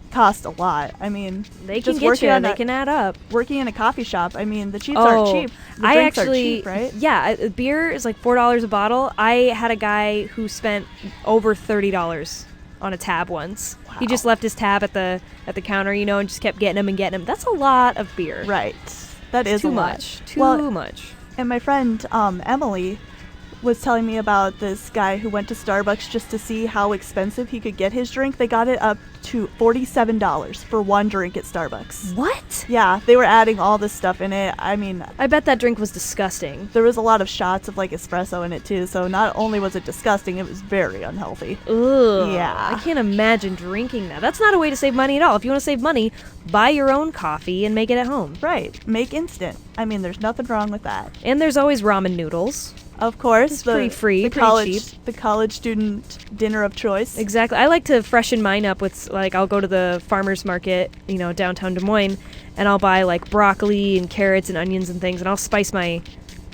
Speaker 9: cost a lot. I mean,
Speaker 10: they can get you. They can add up.
Speaker 9: Working in a coffee shop, I mean, the cheats aren't cheap. The drinks are cheap, right?
Speaker 10: Yeah, beer is $4 a bottle. I had a guy who spent over $30 on a tab once. Wow. He just left his tab at the counter, and just kept getting them. That's a lot of beer.
Speaker 9: Right. That is
Speaker 10: too
Speaker 9: a lot.
Speaker 10: Much. Too much.
Speaker 9: And my friend Emily was telling me about this guy who went to Starbucks just to see how expensive he could get his drink. They got it up to $47 for one drink at Starbucks.
Speaker 10: What?
Speaker 9: Yeah, they were adding all this stuff in it. I mean,
Speaker 10: I bet that drink was disgusting.
Speaker 9: there was a lot of shots of like espresso in it too, so not only was it disgusting, it was very unhealthy.
Speaker 10: Ugh.
Speaker 9: Yeah.
Speaker 10: I can't imagine drinking that. That's not a way to save money at all. If you want to save money, buy your own coffee and make it at home.
Speaker 9: Right. Make instant. I mean, there's nothing wrong with that.
Speaker 10: And there's always ramen noodles.
Speaker 9: Of course.
Speaker 10: It's pretty free,
Speaker 9: the
Speaker 10: pretty
Speaker 9: college,
Speaker 10: cheap.
Speaker 9: The college student dinner of choice.
Speaker 10: Exactly. I like to freshen mine up with, like, I'll go to the farmer's market, downtown Des Moines, and I'll buy, like, broccoli and carrots and onions and things, and I'll spice my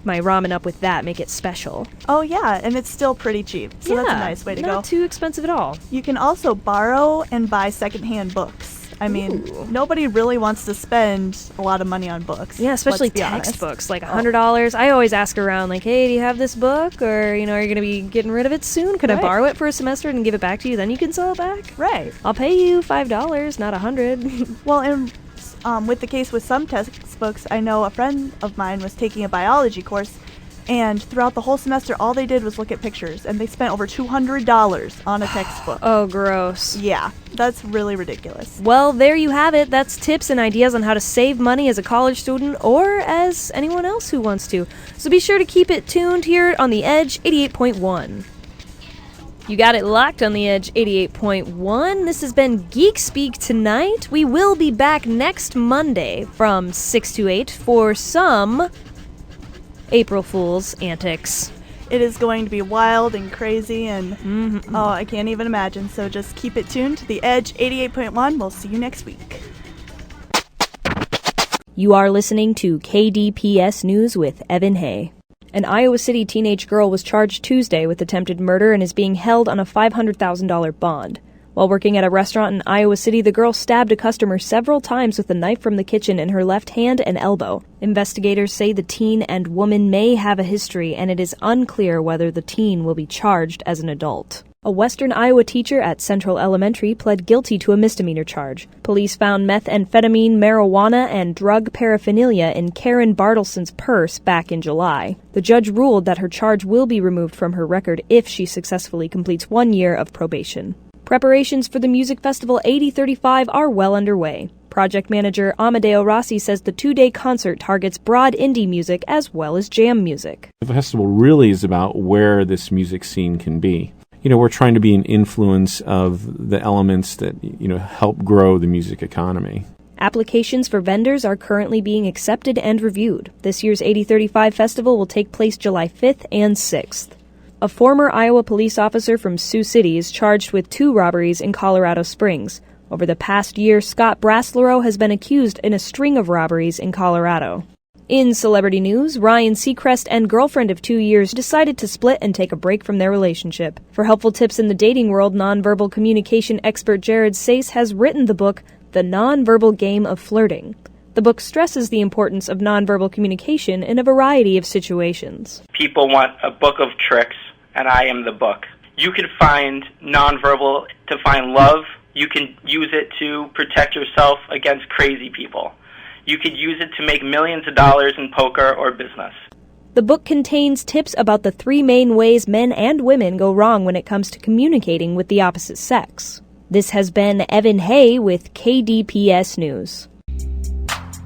Speaker 10: ramen up with that, make it special.
Speaker 9: Oh, yeah, and it's still pretty cheap, so that's a nice way to go.
Speaker 10: Not too expensive at all.
Speaker 9: You can also borrow and buy secondhand books. I mean, nobody really wants to spend a lot of money on books.
Speaker 10: Yeah, especially
Speaker 9: let's be honest.
Speaker 10: textbooks, like $100. I always ask around, like, hey, do you have this book? Or, are you going to be getting rid of it soon? Could I borrow it for a semester and give it back to you? Then you can sell it back?
Speaker 9: Right.
Speaker 10: I'll pay you $5, not $100.
Speaker 9: Well, and with the case with some textbooks, I know a friend of mine was taking a biology course, and throughout the whole semester, all they did was look at pictures, and they spent over $200 on a textbook.
Speaker 10: Oh, gross.
Speaker 9: Yeah, that's really ridiculous.
Speaker 10: Well, there you have it. That's tips and ideas on how to save money as a college student or as anyone else who wants to. So be sure to keep it tuned here on The Edge 88.1. You got it locked on The Edge 88.1. This has been Geek Speak tonight. We will be back next Monday from 6 to 8 for some April Fool's antics.
Speaker 9: It is going to be wild and crazy, and I can't even imagine. So just keep it tuned to The Edge 88.1. We'll see you next week.
Speaker 10: You are listening to KDPS News with Evan Hay. An Iowa City teenage girl was charged Tuesday with attempted murder and is being held on a $500,000 bond. While working at a restaurant in Iowa City, the girl stabbed a customer several times with a knife from the kitchen in her left hand and elbow. Investigators say the teen and woman may have a history, and it is unclear whether the teen will be charged as an adult. A Western Iowa teacher at Central Elementary pled guilty to a misdemeanor charge. Police found methamphetamine, marijuana, and drug paraphernalia in Karen Bartleson's purse back in July. The judge ruled that her charge will be removed from her record if she successfully completes 1 year of probation. Preparations for the music festival 8035 are well underway. Project manager Amadeo Rossi says the 2-day concert targets broad indie music as well as jam music.
Speaker 11: The festival really is about where this music scene can be. We're trying to be an influence of the elements that, help grow the music economy.
Speaker 10: Applications for vendors are currently being accepted and reviewed. This year's 8035 festival will take place July 5th and 6th. A former Iowa police officer from Sioux City is charged with 2 robberies in Colorado Springs. Over the past year, Scott Braslero has been accused in a string of robberies in Colorado. In celebrity news, Ryan Seacrest and girlfriend of 2 years decided to split and take a break from their relationship. For helpful tips in the dating world, nonverbal communication expert Jared Sace has written the book, The Nonverbal Game of Flirting. The book stresses the importance of nonverbal communication in a variety of situations.
Speaker 12: People want a book of tricks, and I am the book. You can find nonverbal to find love. You can use it to protect yourself against crazy people. You could use it to make millions of dollars in poker or business.
Speaker 10: The book contains tips about the 3 main ways men and women go wrong when it comes to communicating with the opposite sex. This has been Evan Hay with KDPS News.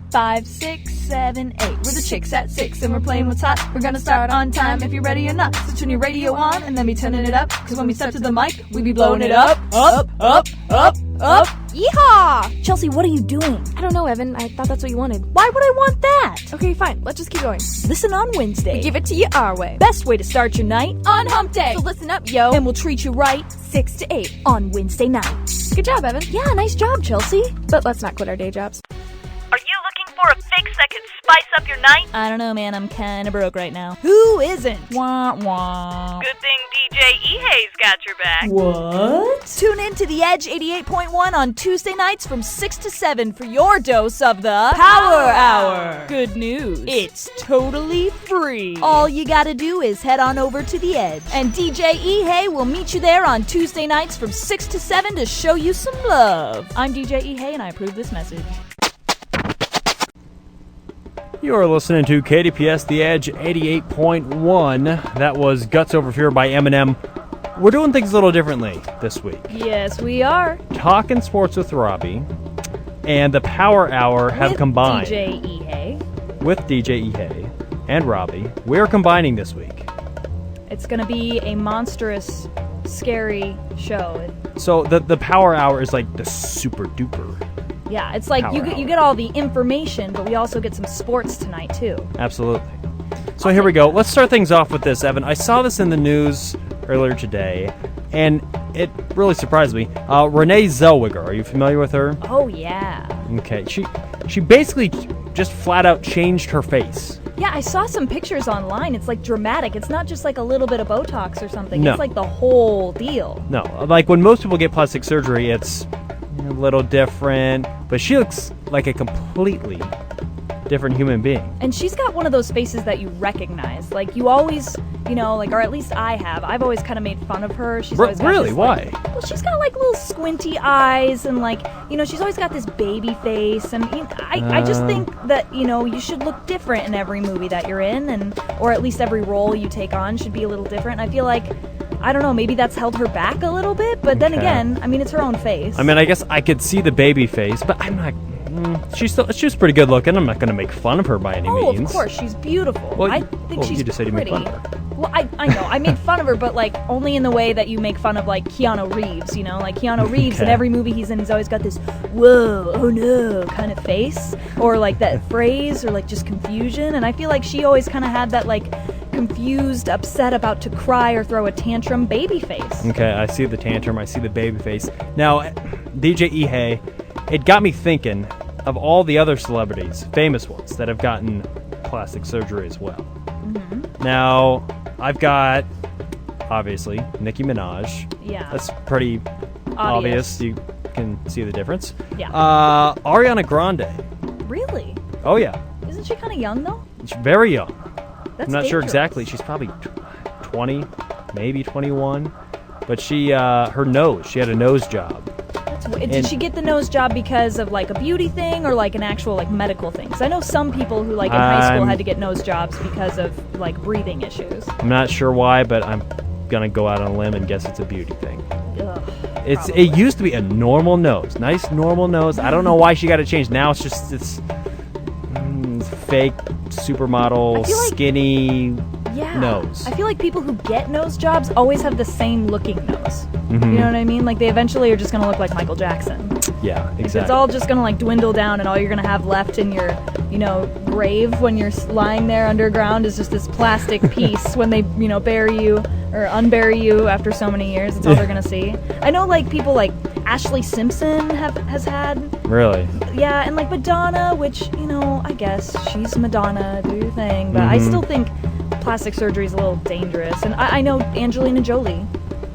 Speaker 1: 5, 6, 7, 8. We're the chicks at 6 and we're playing what's hot. We're gonna start on time if you're ready or not. So turn your radio on and then be turning it up. Cause when we step to the mic, we be blowing it up. Up, up, up, up.
Speaker 13: Yeehaw!
Speaker 1: Chelsea, what are you doing?
Speaker 13: I don't know, Evan. I thought that's what you wanted.
Speaker 1: Why would I want that?
Speaker 13: Okay, fine. Let's just keep going.
Speaker 1: Listen on Wednesday.
Speaker 13: We give it to you our way.
Speaker 1: Best way to start your night
Speaker 13: On hump day. So listen up, yo.
Speaker 1: and we'll treat you right 6 to 8 on Wednesday night.
Speaker 13: Good job, Evan.
Speaker 1: Yeah, nice job, Chelsea.
Speaker 13: But let's not quit our day jobs.
Speaker 6: Are you looking for a fix that can spice up your night?
Speaker 1: I don't know, man. I'm kinda broke right now.
Speaker 6: Who isn't?
Speaker 1: Wah, wah.
Speaker 6: Good thing DJ Ihay's got your back.
Speaker 1: What? Tune in to The Edge 88.1 on Tuesday nights from 6 to 7 for your dose of the Power Hour. Good news. It's totally free. All you gotta do is head on over to The Edge. And DJ Ihay will meet you there on Tuesday nights from 6 to 7 to show you some love. I'm DJ Ihay and I approve this message.
Speaker 14: You're listening to KDPS The Edge 88.1. That was Guts Over Fear by Eminem. We're doing things a little differently this week.
Speaker 1: Yes, we are.
Speaker 14: Talking Sports with Robbie and the Power Hour have combined.
Speaker 1: DJ Ihe.
Speaker 14: With DJ Ihe and Robbie. We're combining this week.
Speaker 1: It's going to be a monstrous, scary show.
Speaker 14: So the Power Hour is like the super duper.
Speaker 1: Yeah, it's like you get all the information, but we also get some sports tonight, too.
Speaker 14: Absolutely. So here we go. Let's start things off with this, Evan. I saw this in the news earlier today, and it really surprised me. Renee Zellweger, are you familiar with her?
Speaker 1: Oh, yeah.
Speaker 14: Okay. She basically just flat out changed her face.
Speaker 1: Yeah, I saw some pictures online. It's like dramatic. It's not just like a little bit of Botox or something.
Speaker 14: No.
Speaker 1: It's like the whole deal.
Speaker 14: No, like when most people get plastic surgery, it's a little different, but she looks like a completely different human being.
Speaker 1: And she's got one of those faces that you recognize. Like, you always, like, or at least I have. I've always kind of made fun of her. She's always got
Speaker 14: really?
Speaker 1: this,
Speaker 14: Why?
Speaker 1: Well, she's got, like, little squinty eyes, and, like, she's always got this baby face. And I just think that, you should look different in every movie that you're in, or at least every role you take on should be a little different. And I feel like, I don't know, maybe that's held her back a little bit, but then again, it's her own face.
Speaker 14: I guess I could see the baby face, but I'm not... She's pretty good looking. I'm not going to make fun of her by any means.
Speaker 1: Oh, of course, she's beautiful.
Speaker 14: Well,
Speaker 1: I think she's
Speaker 14: you just said you made
Speaker 1: pretty.
Speaker 14: fun of her.
Speaker 1: Well, I know. I made fun of her, but, like, only in the way that you make fun of, like, Keanu Reeves, Like, Keanu Reeves, in every movie he's in, he's always got this, whoa, oh no, kind of face. Or, like, that phrase, or, like, just confusion. And I feel like she always kind of had that, like, confused, upset, about to cry or throw a tantrum baby face.
Speaker 14: Okay, I see the tantrum. I see the baby face. Now, DJ Ihe, it got me thinking of all the other celebrities, famous ones, that have gotten plastic surgery as well.
Speaker 1: Mm-hmm.
Speaker 14: Now, I've got, obviously, Nicki Minaj.
Speaker 1: Yeah.
Speaker 14: That's pretty obvious. You can see the difference.
Speaker 1: Yeah.
Speaker 14: Ariana Grande.
Speaker 1: Really?
Speaker 14: Oh, yeah.
Speaker 1: Isn't she kind of young, though?
Speaker 14: She's very young.
Speaker 1: That's
Speaker 14: I'm not sure
Speaker 1: dangerous.
Speaker 14: exactly. She's probably 20, maybe 21. But she had a nose job.
Speaker 1: Did she get the nose job because of, like, a beauty thing or, like, an actual, like, medical thing? Because I know some people who, like, in high school had to get nose jobs because of, like, breathing issues.
Speaker 14: I'm not sure why, but I'm going to go out on a limb and guess it's a beauty thing.
Speaker 1: Ugh,
Speaker 14: It used to be a normal nose. Nice normal nose. I don't know why she got it changed. Now it's just this fake supermodel skinny nose.
Speaker 1: I feel like people who get nose jobs always have the same looking nose.
Speaker 14: Mm-hmm.
Speaker 1: You know what I mean? Like, they eventually are just going to look like Michael Jackson.
Speaker 14: Yeah, exactly.
Speaker 1: It's all just going to, like, dwindle down, and all you're going to have left in your, grave when you're lying there underground is just this plastic piece when they, bury you or unbury you after so many years. That's all they're going to see. I know, like, people like Ashley Simpson has had.
Speaker 14: Really?
Speaker 1: Yeah, and, like, Madonna, which, I guess she's Madonna, do your thing. But I still think plastic surgery is a little dangerous. And I know Angelina Jolie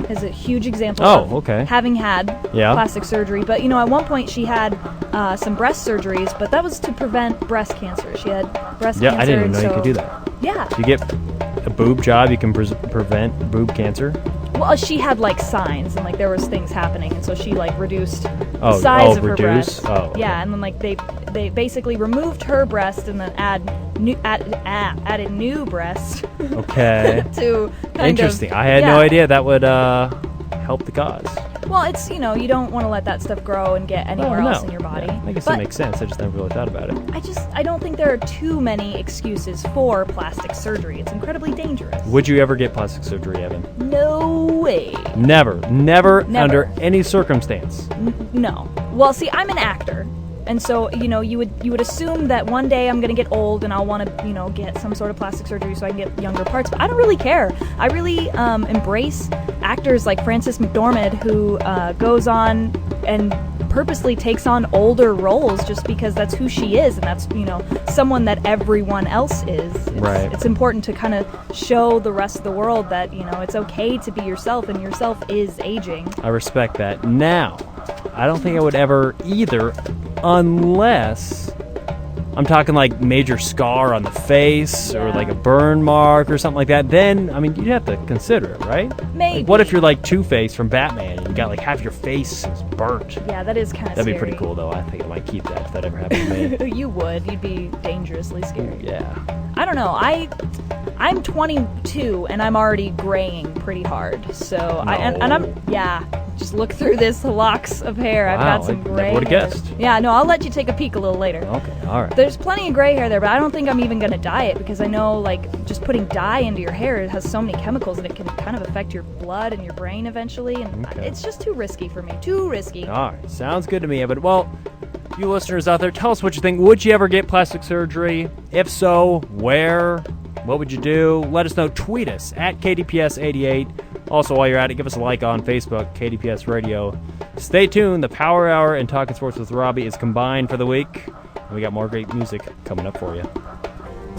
Speaker 1: is a huge example of having had plastic surgery. But, at one point she had some breast surgeries, but that was to prevent breast cancer. She had breast cancer.
Speaker 14: Yeah, I didn't even know you could do that.
Speaker 1: Yeah.
Speaker 14: If you get a boob job, you can prevent boob cancer?
Speaker 1: Well, she had, like, signs, and, like, there was things happening, and so she, like, reduced the size of her breast.
Speaker 14: Oh, okay.
Speaker 1: Yeah, and then, like, they basically removed her breast and then added new breast.
Speaker 14: Okay.
Speaker 1: to kind
Speaker 14: Interesting.
Speaker 1: of,
Speaker 14: I had no idea that would help the cause.
Speaker 1: Well, it's, you don't want to let that stuff grow and get anywhere else in your body.
Speaker 14: Yeah, I guess
Speaker 1: but
Speaker 14: that makes sense. I just never really thought about it.
Speaker 1: I don't think there are too many excuses for plastic surgery. It's incredibly dangerous.
Speaker 14: Would you ever get plastic surgery, Evan?
Speaker 1: No way.
Speaker 14: Never under any circumstance.
Speaker 1: No. Well, see, I'm an actor. And so, you would assume that one day I'm going to get old and I'll want to, get some sort of plastic surgery so I can get younger parts. But I don't really care. I really embrace actors like Frances McDormand, who goes on and purposely takes on older roles just because that's who she is, and that's, someone that everyone else is. It's important to kind of show the rest of the world that, it's okay to be yourself, and yourself is aging.
Speaker 14: I respect that. Now, I don't think I would ever either, unless I'm talking like major scar on the face or like a burn mark or something like that, then, I mean, you'd have to consider it, right?
Speaker 1: Maybe.
Speaker 14: Like, what if you're like Two-Face from Batman and you got like half your face is burnt?
Speaker 1: Yeah, that is kind of
Speaker 14: That'd
Speaker 1: scary.
Speaker 14: be pretty cool, though. I think I might keep that if that ever happened to me.
Speaker 1: You would. You'd be dangerously scary.
Speaker 14: Yeah.
Speaker 1: I don't know. I'm 22 and I'm already graying pretty hard. So I'm just look through this locks of hair. I've got some gray.
Speaker 14: Never would have guessed.
Speaker 1: Yeah, no, I'll let you take a peek a little later.
Speaker 14: Okay, all right.
Speaker 1: There's plenty of gray hair there, but I don't think I'm even gonna dye it because I know like just putting dye into your hair, it has so many chemicals and it can kind of affect your blood and your brain eventually, and it's just too risky for me. Too risky.
Speaker 14: All right, sounds good to me. But well, you listeners out there, tell us what you think. Would you ever get plastic surgery? If so, where? What would you do? Let us know. Tweet us at KDPS88. Also, while you're at it, give us a like on Facebook, KDPS Radio. Stay tuned. The Power Hour and Talking Sports with Robbie is combined for the week. And we got more great music coming up for you.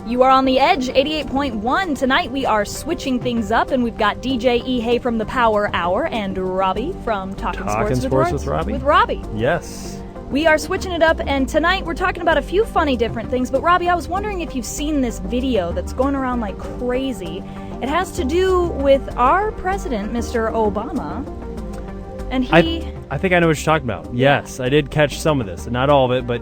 Speaker 1: You are on the Edge, 88.1. Tonight we are switching things up, and we've got DJ Ehei from the Power Hour and Robbie from Talking Sports
Speaker 14: with Robbie.
Speaker 1: With Robbie.
Speaker 14: Yes.
Speaker 1: We are switching it up, and tonight we're talking about a few funny different things. But Robbie, I was wondering if you've seen this video that's going around like crazy. It has to do with our president, Mr. Obama, and he...
Speaker 14: I think I know what you're talking about. Yes, I did catch some of this. Not all of it, but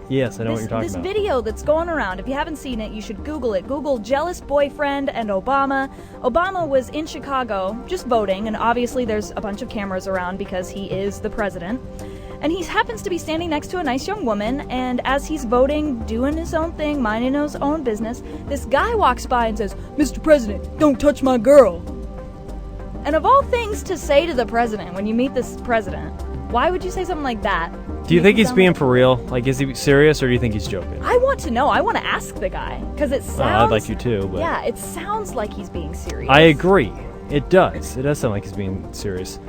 Speaker 14: yes, I know what you're talking about.
Speaker 1: This video that's going around, if you haven't seen it, you should Google it. Google jealous boyfriend and Obama. Obama was in Chicago just voting, and obviously there's a bunch of cameras around because he is the president. And he happens to be standing next to a nice young woman, and as he's voting, doing his own thing, minding his own business, this guy walks by and says, "Mr. President, don't touch my girl." And of all things to say to the president when you meet this president, why would you say something like that?
Speaker 14: Do you think he's being for real? Like, is he serious, or do you think he's joking?
Speaker 1: I want to know. I want to ask the guy, because it sounds...
Speaker 14: I'd like you too, but...
Speaker 1: Yeah, it sounds like he's being serious.
Speaker 14: I agree. It does. It does sound like he's being serious.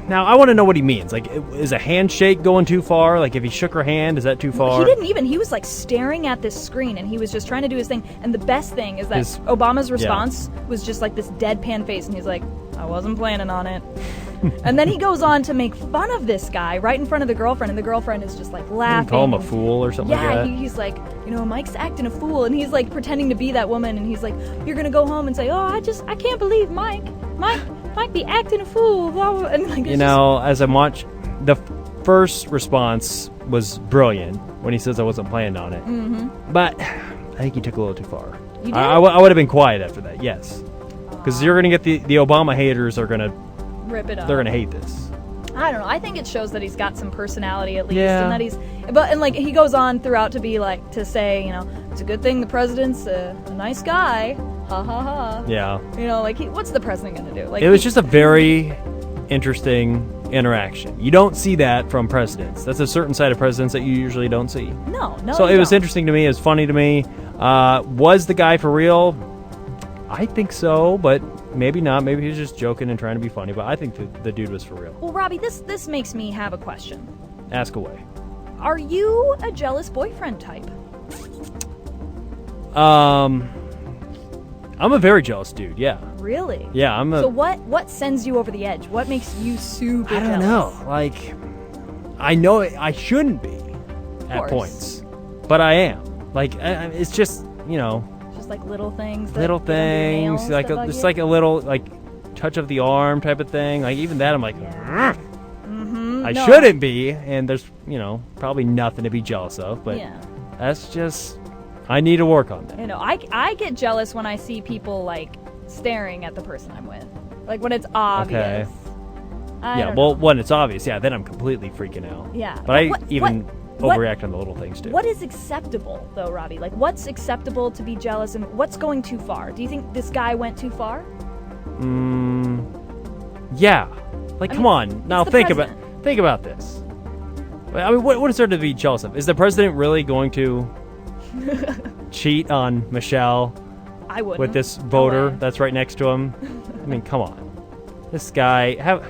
Speaker 14: Now, I want to know what he means. Like, is a handshake going too far? Like, if he shook her hand, is that too far?
Speaker 1: He didn't even. He was, like, staring at this screen, and he was just trying to do his thing. And the best thing is that Obama's response was just, like, this deadpan face, and he's like, I wasn't planning on it. And then he goes on to make fun of this guy right in front of the girlfriend, and the girlfriend is just, like, laughing.
Speaker 14: Call him a fool or something like that?
Speaker 1: Yeah, he's like, Mike's acting a fool, and he's, like, pretending to be that woman, and he's like, you're going to go home and say, I can't believe Mike be acting a fool. And like,
Speaker 14: as I watch, the first response was brilliant when he says I wasn't planning on it.
Speaker 1: Mm-hmm.
Speaker 14: But I think he took a little too far.
Speaker 1: You did?
Speaker 14: I would have been quiet after that, yes. Because you're going to get the Obama haters are going to
Speaker 1: rip it up.
Speaker 14: They're going to hate this.
Speaker 1: I don't know. I think it shows that he's got some personality at least,
Speaker 14: Yeah.
Speaker 1: and that he's. He goes on throughout to be like to say, it's a good thing the president's a nice guy. Ha ha ha.
Speaker 14: Yeah.
Speaker 1: What's the president gonna do?
Speaker 14: It was just a very interesting interaction. You don't see that from presidents. That's a certain side of presidents that you usually don't see.
Speaker 1: No.
Speaker 14: So it was interesting to me. It was funny to me. Was the guy for real? I think so, but maybe not. Maybe he was just joking and trying to be funny. But I think the dude was for real.
Speaker 1: Well, Robbie, this makes me have a question.
Speaker 14: Ask away.
Speaker 1: Are you a jealous boyfriend type?
Speaker 14: I'm a very jealous dude, yeah.
Speaker 1: Really?
Speaker 14: Yeah, I'm a...
Speaker 1: So what sends you over the edge? What makes you super jealous?
Speaker 14: I don't know. Like, I know I shouldn't be at
Speaker 1: course.
Speaker 14: Points, but I am. Like, it's just,
Speaker 1: Just like little things.
Speaker 14: Little things, like just like a little like touch of the arm type of thing. Like even that, I'm like, I shouldn't be, and there's probably nothing to be jealous of. But that's just I need to work on that.
Speaker 1: I get jealous when I see people like staring at the person I'm with, like when it's obvious.
Speaker 14: Okay. Well, when it's obvious, then I'm completely freaking out.
Speaker 1: Yeah.
Speaker 14: But I overreact on the little things too.
Speaker 1: What is acceptable though, Robbie? Like what's acceptable to be jealous, and what's going too far? Do you think this guy went too far?
Speaker 14: Yeah. Like, come on. Now think about this. I mean, what is there to be jealous of? Is the president really going to cheat on Michelle?
Speaker 1: I wouldn't.
Speaker 14: With this voter that's right next to him? I mean, come on. This guy,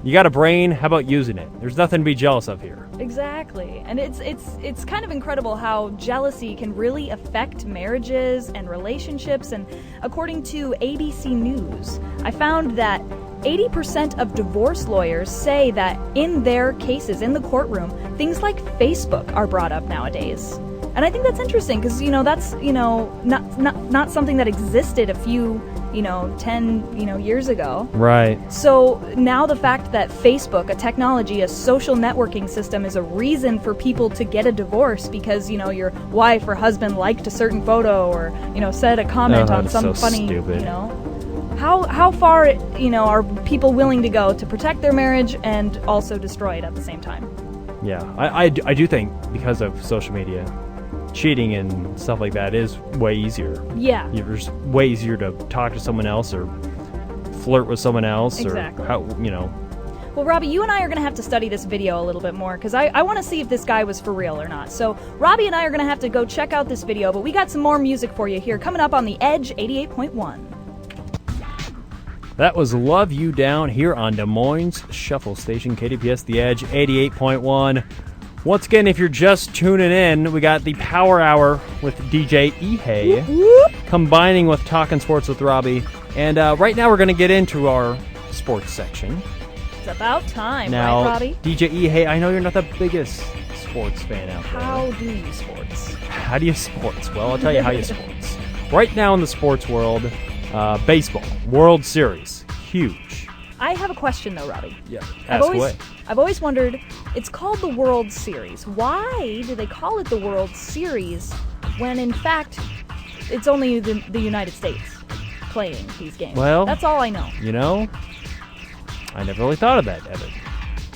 Speaker 14: you got a brain? How about using it? There's nothing to be jealous of here.
Speaker 1: Exactly. And it's kind of incredible how jealousy can really affect marriages and relationships. And according to ABC News, I found that 80% of divorce lawyers say that in their cases, in the courtroom, things like Facebook are brought up nowadays. And I think that's interesting because, that's, not something that existed a few, 10, years ago.
Speaker 14: Right.
Speaker 1: So now the fact that Facebook, a technology, a social networking system, is a reason for people to get a divorce because, your wife or husband liked a certain photo or, said a comment on some funny,
Speaker 14: stupid.
Speaker 1: How far, are people willing to go to protect their marriage and also destroy it at the same time?
Speaker 14: Yeah, I do think because of social media, cheating and stuff like that is way easier.
Speaker 1: Yeah.
Speaker 14: It's way easier to talk to someone else or flirt with someone else.
Speaker 1: Exactly.
Speaker 14: Or
Speaker 1: Well, Robbie, you and I are going to have to study this video a little bit more because I want to see if this guy was for real or not. So Robbie and I are going to have to go check out this video, but we got some more music for you here coming up on the Edge 88.1.
Speaker 14: That was Love You Down here on Des Moines Shuffle Station, KDPS The Edge 88.1. Once again, if you're just tuning in, we got the Power Hour with DJ Ihei, combining with Talking Sports with Robbie. And right now we're going to get into our sports section.
Speaker 1: It's about time,
Speaker 14: now,
Speaker 1: right, Robbie?
Speaker 14: DJ Ihei, I know you're not the biggest sports fan out there.
Speaker 1: How do you sports?
Speaker 14: How do you sports? Well, I'll tell you how you sports. Right now in the sports world, baseball, World Series, huge.
Speaker 1: I have a question, though, Robbie.
Speaker 14: Yeah, ask away.
Speaker 1: I've always wondered, it's called the World Series. Why do they call it the World Series when, in fact, it's only the United States playing these games?
Speaker 14: Well,
Speaker 1: that's all I know.
Speaker 14: I never really thought of that, Evan.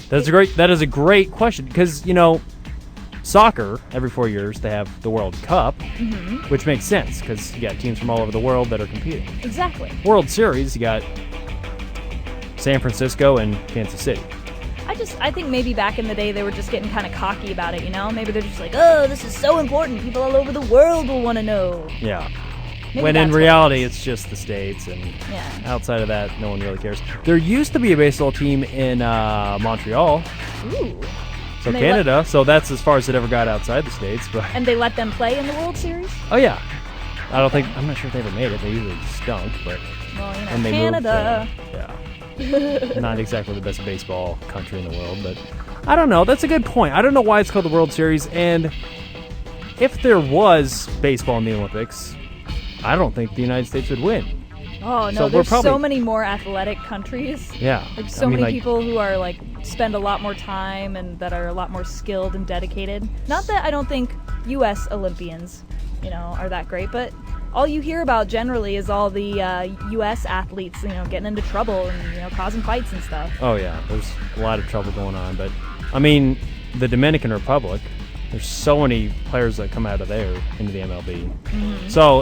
Speaker 14: That is a great question because, soccer, every 4 years, they have the World Cup, which makes sense because you got teams from all over the world that are competing.
Speaker 1: Exactly.
Speaker 14: World Series, you got San Francisco and Kansas City.
Speaker 1: I think maybe back in the day they were just getting kind of cocky about it, Maybe they're just like, oh, this is so important. People all over the world will want to know.
Speaker 14: Yeah.
Speaker 1: Maybe
Speaker 14: when in reality, it's just the States, and outside of that, no one really cares. There used to be a baseball team in Montreal.
Speaker 1: Ooh.
Speaker 14: So Canada, so that's as far as it ever got outside the States.
Speaker 1: And they let them play in the World Series?
Speaker 14: Oh, yeah. I'm not sure if they ever made it. They usually stunk, but when they
Speaker 1: Canada.
Speaker 14: Not exactly the best baseball country in the world, but I don't know. That's a good point. I don't know why it's called the World Series, and if there was baseball in the Olympics, I don't think the United States would win.
Speaker 1: Oh, no, there's so many more athletic countries.
Speaker 14: Yeah.
Speaker 1: There's so many people who are, spend a lot more time and that are a lot more skilled and dedicated. Not that I don't think U.S. Olympians, are that great, but all you hear about generally is all the U.S. athletes, getting into trouble and, causing fights and stuff.
Speaker 14: Oh, yeah. There's a lot of trouble going on. But, the Dominican Republic, there's so many players that come out of there into the MLB.
Speaker 1: Mm-hmm.
Speaker 14: So,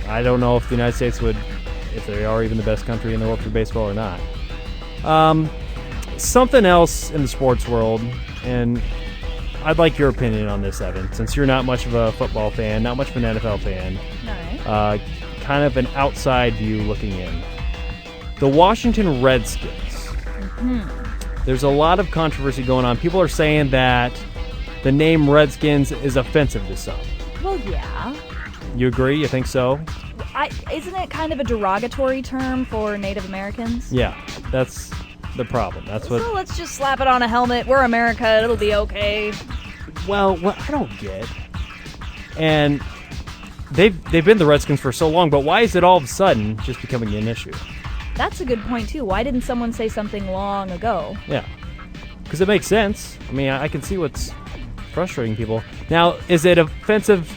Speaker 14: I don't know if the United States would, if they are even the best country in the world for baseball or not. Something else in the sports world, and I'd like your opinion on this, Evan, since you're not much of a football fan, not much of an NFL fan.
Speaker 1: All right.
Speaker 14: Kind of an outside view looking in. The Washington Redskins.
Speaker 1: Mm-hmm.
Speaker 14: There's a lot of controversy going on. People are saying that the name Redskins is offensive to some.
Speaker 1: Well, yeah.
Speaker 14: You agree? You think so?
Speaker 1: Isn't it kind of a derogatory term for Native Americans?
Speaker 14: Yeah, that's the problem.
Speaker 1: So let's just slap it on a helmet. We're America. It'll be okay.
Speaker 14: Well, what I don't get, and they've been the Redskins for so long, but why is it all of a sudden just becoming an issue?
Speaker 1: That's a good point, too. Why didn't someone say something long ago?
Speaker 14: Yeah, because it makes sense. I can see what's frustrating people. Now, is it offensive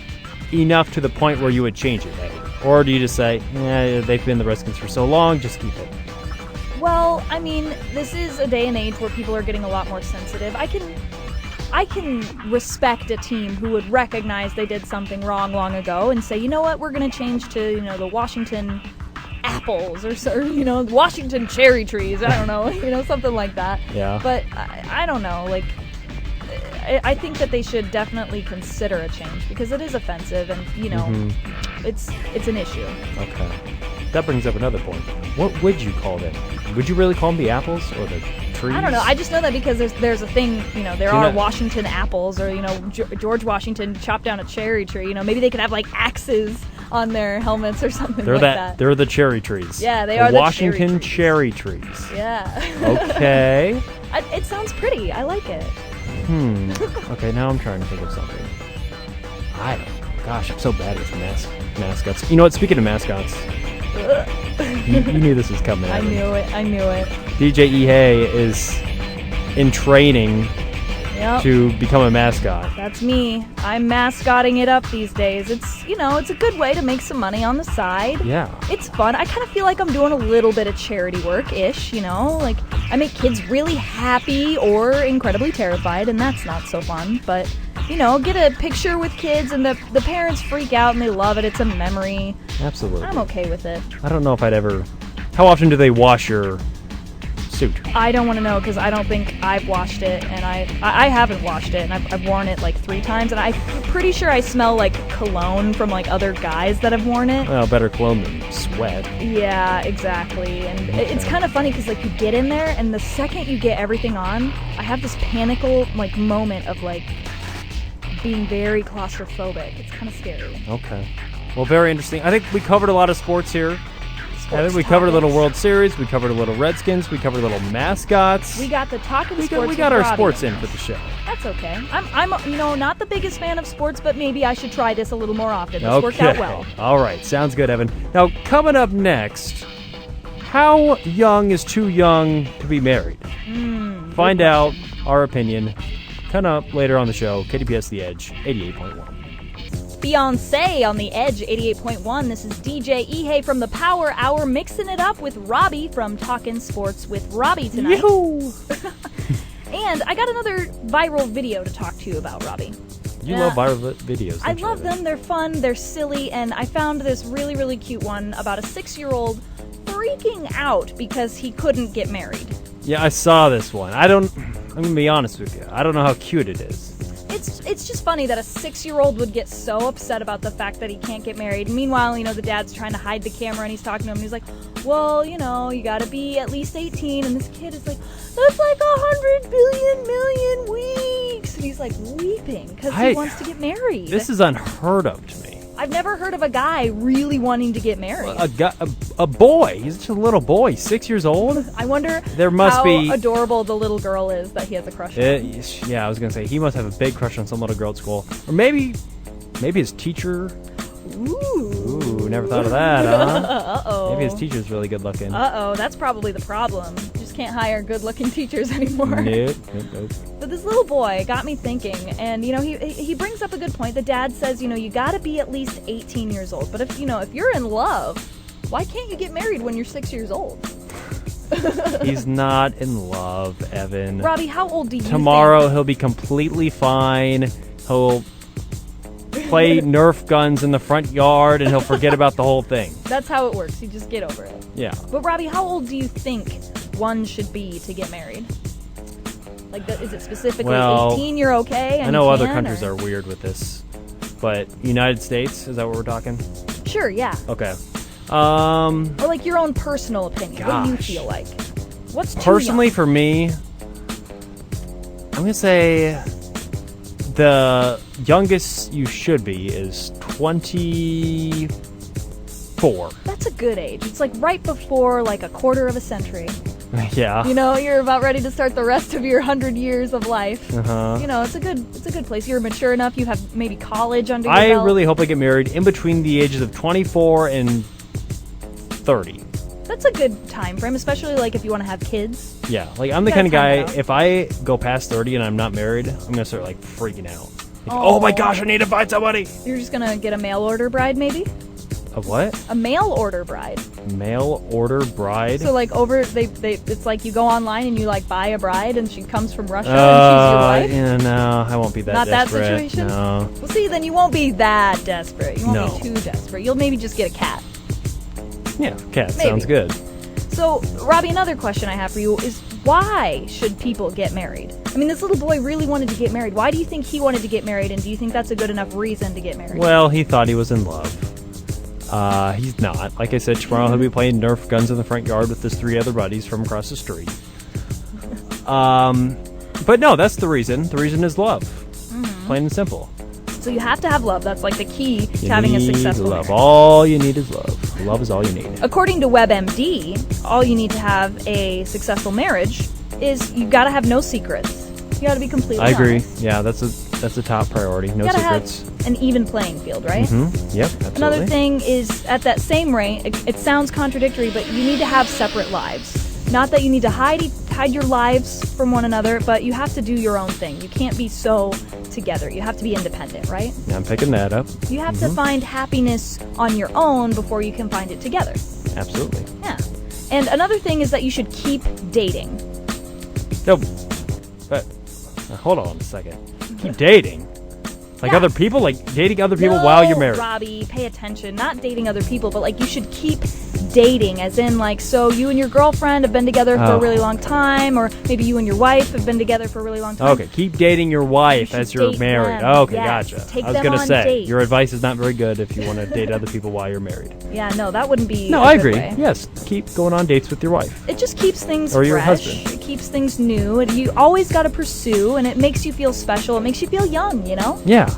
Speaker 14: enough to the point where you would change it, Eddie? Or do you just say, they've been the Redskins for so long, just keep it?
Speaker 1: Well, this is a day and age where people are getting a lot more sensitive. I can respect a team who would recognize they did something wrong long ago and say, you know what, we're going to change to, the Washington apples or Washington cherry trees. I don't know, something like that.
Speaker 14: Yeah.
Speaker 1: But I don't know, I think that they should definitely consider a change because it is offensive and, it's an issue.
Speaker 14: Okay. That brings up another point. What would you call them? Would you really call them the apples or the trees?
Speaker 1: I don't know. I just know that because there's a thing, there are Washington apples or, George Washington chopped down a cherry tree. Maybe they could have axes on their helmets or something
Speaker 14: They're
Speaker 1: like that.
Speaker 14: They're the cherry trees.
Speaker 1: Yeah, they
Speaker 14: the
Speaker 1: are the
Speaker 14: Washington cherry trees.
Speaker 1: Yeah.
Speaker 14: Okay.
Speaker 1: It sounds pretty. I like it.
Speaker 14: Okay, now I'm trying to think of something. I don't know. Gosh, I'm so bad with mascots. You know what? Speaking of mascots, you knew this was coming.
Speaker 1: I knew it.
Speaker 14: DJ Ihe is in training
Speaker 1: Yep.
Speaker 14: to become a mascot.
Speaker 1: That's me. I'm mascotting it up these days. It's a good way to make some money on the side.
Speaker 14: Yeah.
Speaker 1: It's fun. I kind of feel like I'm doing a little bit of charity work-ish, like I make kids really happy or incredibly terrified, and that's not so fun. But, get a picture with kids and the parents freak out and they love it. It's a memory.
Speaker 14: Absolutely.
Speaker 1: I'm okay with it.
Speaker 14: I don't know if I'd ever... How often do they wash your suit?
Speaker 1: I don't want to know because I don't think I've washed it, and I haven't washed it, and I've worn it like 3 times, and I'm pretty sure I smell like cologne from like other guys that have worn it.
Speaker 14: Well, better cologne than sweat.
Speaker 1: Yeah, exactly. And it's kind of funny because like you get in there, and the second you get everything on, I have this panical like moment of like being very claustrophobic. It's kind of scary.
Speaker 14: Okay. Well, very interesting. I think we covered a lot of sports here. I think we covered a little World Series. We covered a little Redskins. We covered a little mascots.
Speaker 1: We got the talking sports.
Speaker 14: We got our
Speaker 1: Robbie
Speaker 14: sports in for the show.
Speaker 1: That's okay. I'm not the biggest fan of sports, but maybe I should try this a little more often. This worked out well.
Speaker 14: All right. Sounds good, Evan. Now, coming up next, how young is too young to be married? Find out our opinion. Coming up later on the show, KDPS The Edge, 88.1.
Speaker 1: Beyonce on the Edge 88.1. This is DJ Ihe from the Power Hour mixing it up with Robbie from Talkin' Sports with Robbie tonight.
Speaker 14: Yoo-hoo!
Speaker 1: And I got another viral video to talk to you about, Robbie.
Speaker 14: You love viral videos.
Speaker 1: I love them. They're fun. They're silly. And I found this really, really cute one about a 6-year-old freaking out because he couldn't get married.
Speaker 14: Yeah, I saw this one. I'm going to be honest with you. I don't know how cute it is.
Speaker 1: It's just funny that a 6-year-old would get so upset about the fact that he can't get married. Meanwhile, the dad's trying to hide the camera and he's talking to him and he's like, well, you gotta be at least 18. And this kid is like, that's like 100 billion million weeks. And he's like weeping because he wants to get married.
Speaker 14: This is unheard of to me.
Speaker 1: I've never heard of a guy really wanting to get married.
Speaker 14: A boy. He's just a little boy. 6 years old?
Speaker 1: I wonder
Speaker 14: how
Speaker 1: adorable the little girl is that he has a crush on.
Speaker 14: Yeah, I was going to say, he must have a big crush on some little girl at school. Or maybe his teacher. Ooh, never thought of that, huh?
Speaker 1: Uh-oh.
Speaker 14: Maybe his teacher's really good looking.
Speaker 1: Uh-oh, that's probably the problem. You just can't hire good-looking teachers anymore.
Speaker 14: Nope.
Speaker 1: But this little boy got me thinking, and he brings up a good point. The dad says, you gotta be at least 18 years old. But if you're in love, why can't you get married when you're 6 years old?
Speaker 14: He's not in love, Evan.
Speaker 1: Robbie, how old do you
Speaker 14: Tomorrow he'll be completely fine. He'll play Nerf guns in the front yard and he'll forget about the whole thing.
Speaker 1: That's how it works. You just get over it.
Speaker 14: Yeah.
Speaker 1: But Robbie, how old do you think one should be to get married? Like, is it specifically 18? You're okay?
Speaker 14: I know other countries are weird with this, but United States, is that what we're talking?
Speaker 1: Sure, yeah.
Speaker 14: Okay.
Speaker 1: Or like your own personal opinion. What do you feel like? What's too
Speaker 14: personally
Speaker 1: young?
Speaker 14: For me, I'm gonna say the youngest you should be is 24.
Speaker 1: That's a good age. It's like right before like a quarter of a century.
Speaker 14: Yeah.
Speaker 1: You're about ready to start the rest of your 100 years of life.
Speaker 14: Uh-huh.
Speaker 1: It's a good place. You're mature enough. You have maybe college under your
Speaker 14: I
Speaker 1: belt.
Speaker 14: really hope I get married in between the ages of 24 and 30.
Speaker 1: That's a good time frame, especially like if you want to have kids.
Speaker 14: Yeah, like I'm the kind of guy, if I go past 30 and I'm not married, I'm going to start like freaking out. Like, oh my gosh, I need to find somebody.
Speaker 1: You're just going to get a mail order bride maybe?
Speaker 14: A what?
Speaker 1: A mail order bride.
Speaker 14: Mail order bride?
Speaker 1: So like it's like you go online and you like buy a bride and she comes from Russia and she's your wife?
Speaker 14: Yeah, no, I won't be that desperate.
Speaker 1: Not that situation?
Speaker 14: No.
Speaker 1: Well, see, then you won't be that desperate. You won't
Speaker 14: No.
Speaker 1: be too desperate. You'll maybe just get a cat.
Speaker 14: Yeah, cat
Speaker 1: Maybe.
Speaker 14: sounds good.
Speaker 1: So, Robbie, another question I have for you is why should people get married? I mean, this little boy really wanted to get married. Why do you think he wanted to get married, and do you think that's a good enough reason to get married?
Speaker 14: Well, he thought he was in love. He's not. Like I said, tomorrow he'll be playing Nerf guns in the front yard with his 3 other buddies from across the street. But no, that's the reason. The reason is love. Plain and simple.
Speaker 1: So you have to have love. That's like the key to
Speaker 14: You
Speaker 1: having a
Speaker 14: need
Speaker 1: successful
Speaker 14: love.
Speaker 1: marriage.
Speaker 14: All you need is love. Love is all you need.
Speaker 1: According to WebMD, all you need to have a successful marriage is you got to have no secrets. You got to be completely
Speaker 14: I agree.
Speaker 1: honest.
Speaker 14: Yeah, that's a top priority. No
Speaker 1: You gotta
Speaker 14: secrets.
Speaker 1: have an even playing field, right?
Speaker 14: Mm-hmm. Yep, absolutely.
Speaker 1: Another thing is, at that same rate, it sounds contradictory, but you need to have separate lives. Not that you need to hide your lives from one another, but you have to do your own thing. You can't be so together. You have to be independent, right?
Speaker 14: Yeah, I'm picking that up.
Speaker 1: You have to find happiness on your own before you can find it together.
Speaker 14: Absolutely.
Speaker 1: Yeah. And another thing is that you should keep dating.
Speaker 14: No, but hold on a second. Keep dating? Like other people? Like dating other people while you're married?
Speaker 1: Robbie, pay attention. Not dating other people, but like you should keep dating, as in like, so you and your girlfriend have been together for a really long time, or maybe you and your wife have been together for a really long time.
Speaker 14: Okay, keep dating your wife as you're
Speaker 1: date
Speaker 14: married.
Speaker 1: them.
Speaker 14: Okay,
Speaker 1: Yes,
Speaker 14: gotcha.
Speaker 1: take
Speaker 14: I was
Speaker 1: them
Speaker 14: gonna
Speaker 1: on
Speaker 14: say
Speaker 1: dates.
Speaker 14: your advice is not very good if you want to date other people while you're married.
Speaker 1: Yeah, no, that wouldn't be
Speaker 14: No,
Speaker 1: a
Speaker 14: I
Speaker 1: good
Speaker 14: agree.
Speaker 1: way.
Speaker 14: Yes, keep going on dates with your wife.
Speaker 1: It just keeps things
Speaker 14: Or your
Speaker 1: fresh.
Speaker 14: husband.
Speaker 1: It keeps things new. You always got to pursue, and it makes you feel special. It makes you feel young, you know?
Speaker 14: Yeah.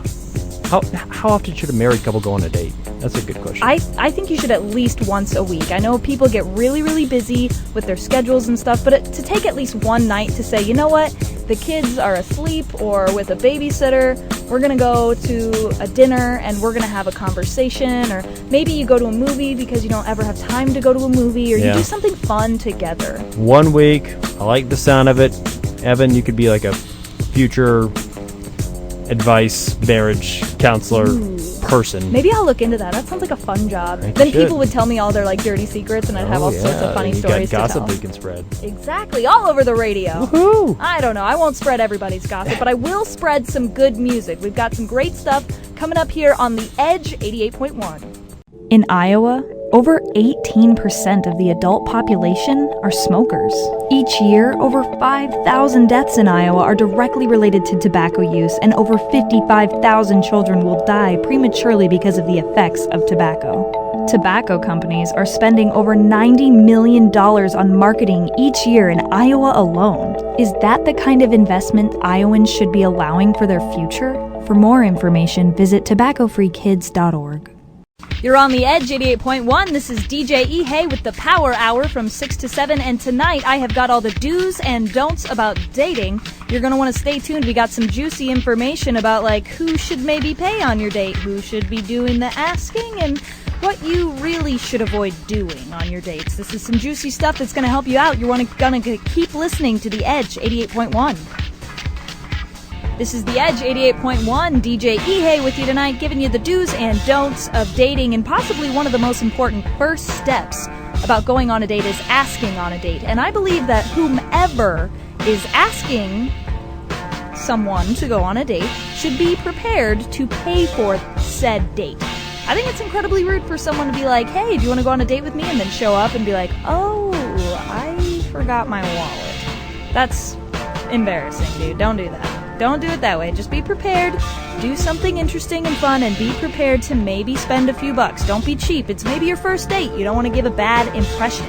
Speaker 14: How often should a married couple go on a date? That's a good question.
Speaker 1: I think you should at least once a week. I know people get really, really busy with their schedules and stuff, but to take at least one night to say, you know what, the kids are asleep or with a babysitter, we're going to go to a dinner and we're going to have a conversation, or maybe you go to a movie because you don't ever have time to go to a movie, or you do something fun together.
Speaker 14: 1 week. I like the sound of it. Evan, you could be like a future advice marriage counselor person.
Speaker 1: Maybe I'll look into that. That sounds like a fun job.
Speaker 14: think
Speaker 1: Then
Speaker 14: you should.
Speaker 1: people would tell me all their like dirty secrets, and I'd have all sorts of funny
Speaker 14: you
Speaker 1: stories
Speaker 14: got
Speaker 1: to tell.
Speaker 14: gossip we can spread.
Speaker 1: Exactly, all over the radio.
Speaker 14: Woohoo!
Speaker 1: I don't know. I won't spread everybody's gossip, but I will spread some good music. We've got some great stuff coming up here on The Edge 88.1. In Iowa, over 18% of the adult population are smokers. Each year, over 5,000 deaths in Iowa are directly related to tobacco use, and over 55,000 children will die prematurely because of the effects of tobacco. Tobacco companies are spending over $90 million on marketing each year in Iowa alone. Is that the kind of investment Iowans should be allowing for their future? For more information, visit tobaccofreekids.org. You're on The Edge 88.1. This is DJ Ihe with the Power Hour from 6 to 7. And tonight I have got all the do's and don'ts about dating. You're going to want to stay tuned. We got some juicy information about like who should maybe pay on your date, who should be doing the asking, and what you really should avoid doing on your dates. This is some juicy stuff that's going to help you out. You're going to keep listening to The Edge 88.1. This is The Edge 88.1. DJ Ihe with you tonight, giving you the do's and don'ts of dating, and possibly one of the most important first steps about going on a date is asking on a date. And I believe that whomever is asking someone to go on a date should be prepared to pay for said date. I think it's incredibly rude for someone to be like, hey, do you want to go on a date with me? And then show up and be like, oh, I forgot my wallet. That's embarrassing, dude. Don't do that. Don't do it that way. Just be prepared. Do something interesting and fun, and be prepared to maybe spend a few bucks. Don't be cheap. It's maybe your first date. You don't want to give a bad impression.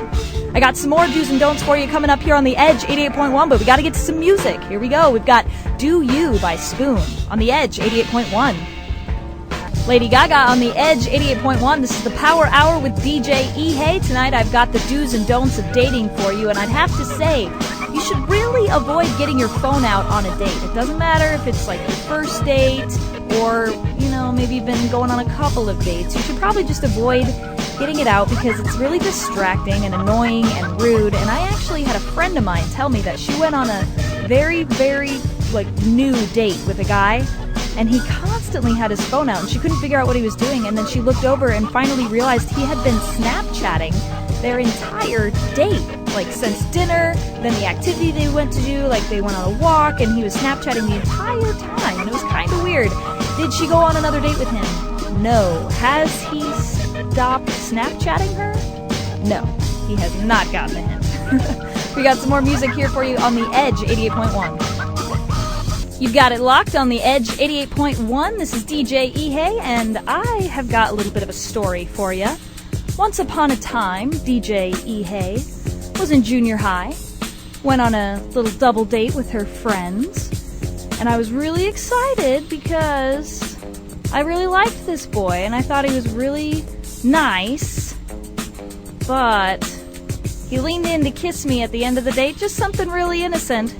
Speaker 1: I got some more do's and don'ts for you coming up here on The Edge 88.1, but we got to get to some music. Here we go. We've got Do You by Spoon on The Edge 88.1. Lady Gaga on The Edge 88.1. This is the Power Hour with DJ Ihe. Tonight I've got the do's and don'ts of dating for you, and I'd have to say, you should really avoid getting your phone out on a date. It doesn't matter if it's like your first date or, you know, maybe you've been going on a couple of dates. You should probably just avoid getting it out because it's really distracting and annoying and rude. And I actually had a friend of mine tell me that she went on a very, very, like, new date with a guy, and he constantly had his phone out and she couldn't figure out what he was doing. And then she looked over and finally realized he had been Snapchatting their entire date, like since dinner, then the activity they went to do, like they went on a walk, and he was Snapchatting the entire time, and it was kind of weird. Did she go on another date with him? No. Has he stopped Snapchatting her? No, he has not gotten a hint. We got some more music here for you on The Edge 88.1. You've got it locked on The Edge 88.1. This is DJ Ihe, and I have got a little bit of a story for you. Once upon a time, DJ Ihe was in junior high, went on a little double date with her friends, and I was really excited because I really liked this boy, and I thought he was really nice, but he leaned in to kiss me at the end of the date, just something really innocent,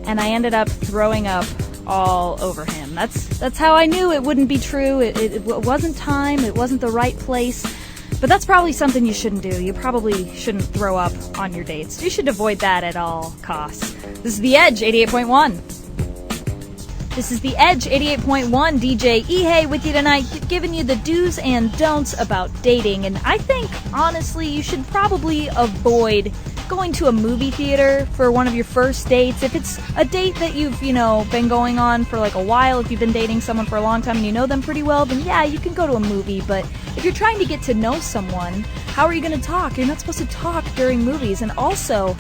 Speaker 1: and I ended up throwing up all over him. That's how I knew it wouldn't be true. It wasn't time, it wasn't the right place, but that's probably something you shouldn't do. You probably shouldn't throw up on your dates. You should avoid that at all costs. This is The Edge, 88.1. This is The Edge, 88.1, DJ Ihe with you tonight, giving you the do's and don'ts about dating. And I think, honestly, you should probably avoid going to a movie theater for one of your first dates. If it's a date that you've, been going on for like a while, if you've been dating someone for a long time and you know them pretty well, then yeah, you can go to a movie. But if you're trying to get to know someone, how are you going to talk? You're not supposed to talk during movies. And also,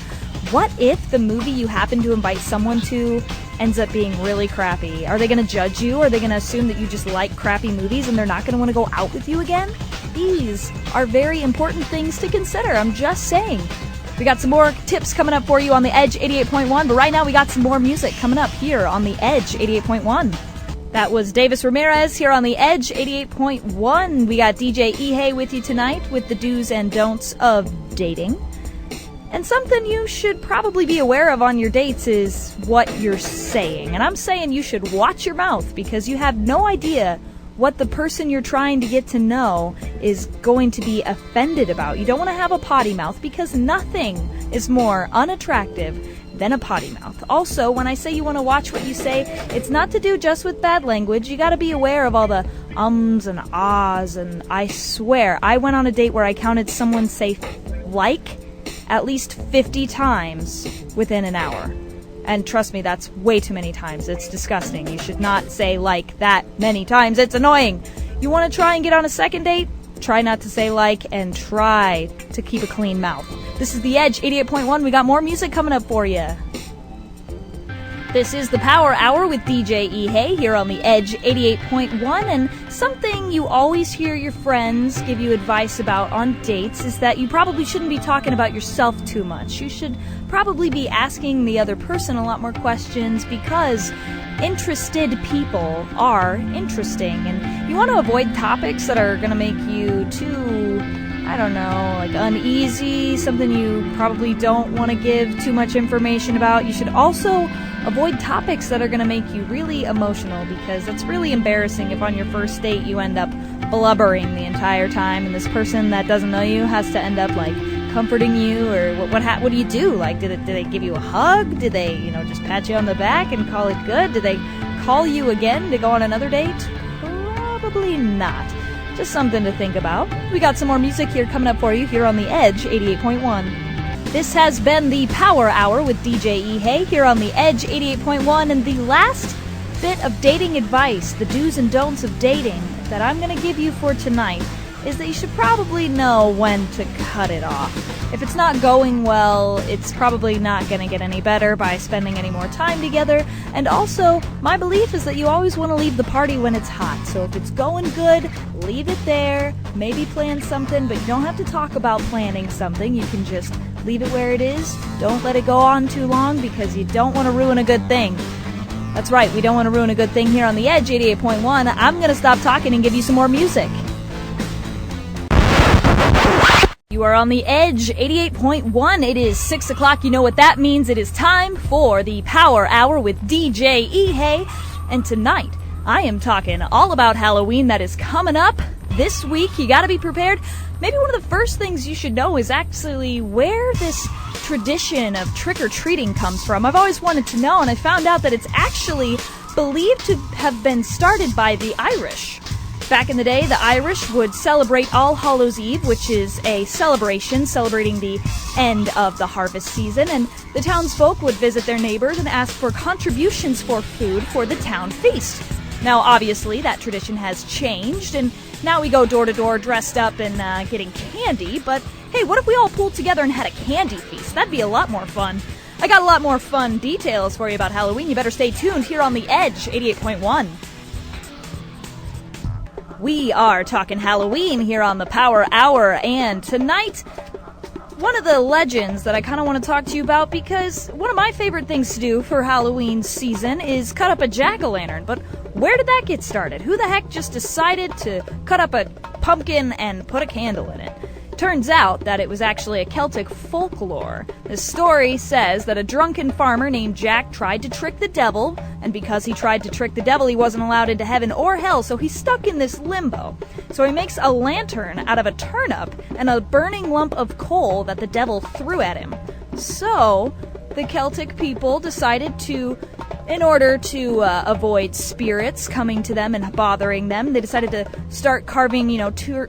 Speaker 1: what if the movie you happen to invite someone to ends up being really crappy? Are they going to judge you? Are they going to assume that you just like crappy movies and they're not going to want to go out with you again? These are very important things to consider. I'm just saying. We got some more tips coming up for you on The Edge 88.1, but right now we got some more music coming up here on The Edge 88.1. That was Davis Ramirez here on The Edge 88.1. We got DJ Ihe with you tonight with the do's and don'ts of dating. And something you should probably be aware of on your dates is what you're saying. And I'm saying you should watch your mouth because you have no idea what the person you're trying to get to know is going to be offended about. You don't want to have a potty mouth because nothing is more unattractive than a potty mouth. Also, when I say you want to watch what you say, it's not to do just with bad language. You got to be aware of all the ums and ahs, and I swear, I went on a date where I counted someone say like at least 50 times within an hour. And trust me, that's way too many times. It's disgusting. You should not say like that many times. It's annoying. You want to try and get on a second date? Try not to say like and try to keep a clean mouth. This is The Edge 88.1. We got more music coming up for you. This is the Power Hour with DJ Ihe here on The Edge 88.1, and something you always hear your friends give you advice about on dates is that you probably shouldn't be talking about yourself too much. You should probably be asking the other person a lot more questions because interested people are interesting, and you want to avoid topics that are going to make you too, uneasy, something you probably don't want to give too much information about. You should also avoid topics that are going to make you really emotional because it's really embarrassing if on your first date you end up blubbering the entire time and this person that doesn't know you has to end up comforting you, or what do you do? Did they give you a hug? Did they, just pat you on the back and call it good? Did they call you again to go on another date? Probably not. Just something to think about. We got some more music here coming up for you here on The Edge 88.1. This has been the Power Hour with DJ Ihe here on The Edge 88.1, and the last bit of dating advice, the do's and don'ts of dating that I'm going to give you for tonight is that you should probably know when to cut it off. If it's not going well, it's probably not going to get any better by spending any more time together. And also, my belief is that you always want to leave the party when it's hot. So if it's going good, leave it there. Maybe plan something, but you don't have to talk about planning something. You can just leave it where it is. Don't let it go on too long because you don't want to ruin a good thing. That's right, we don't want to ruin a good thing here on The Edge 88.1. I'm going to stop talking and give you some more music. You are on The Edge 88.1. It is 6 o'clock. You know what that means. It is time for the Power Hour with DJ Ihe. And tonight, I am talking all about Halloween that is coming up this week. You got to be prepared. Maybe one of the first things you should know is actually where this tradition of trick-or-treating comes from. I've always wanted to know, and I found out that it's actually believed to have been started by the Irish. Back in the day, the Irish would celebrate All Hallows Eve, which is a celebration celebrating the end of the harvest season, and the townsfolk would visit their neighbors and ask for contributions for food for the town feast. Now, obviously, that tradition has changed, and now we go door to door dressed up and getting candy, but hey, what if we all pulled together and had a candy feast? That'd be a lot more fun. I got a lot more fun details for you about Halloween. You better stay tuned here on The Edge 88.1. We are talking Halloween here on the Power Hour, and tonight, one of the legends that I kind of want to talk to you about, because one of my favorite things to do for Halloween season is cut up a jack-o'-lantern. But Where did that get started? Who the heck just decided to cut up a pumpkin and put a candle in it? Turns out that it was actually a Celtic folklore. The story says that a drunken farmer named Jack tried to trick the devil, and because he tried to trick the devil, he wasn't allowed into heaven or hell, so he's stuck in this limbo. So he makes a lantern out of a turnip and a burning lump of coal that the devil threw at him. So the Celtic people decided to, in order to avoid spirits coming to them and bothering them, they decided to start carving,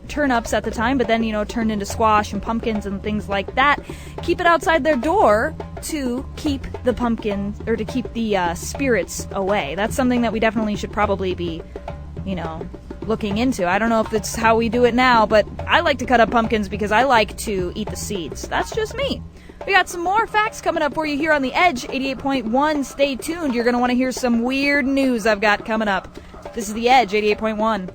Speaker 1: turnips at the time, but then, turned into squash and pumpkins and things like that. Keep it outside their door to keep the pumpkin, or to keep the spirits away. That's something that we definitely should probably be, looking into. I don't know if it's how we do it now, but I like to cut up pumpkins because I like to eat the seeds. That's just me. We got some more facts coming up for you here on The Edge 88.1. Stay tuned. You're going to want to hear some weird news I've got coming up. This is The Edge 88.1.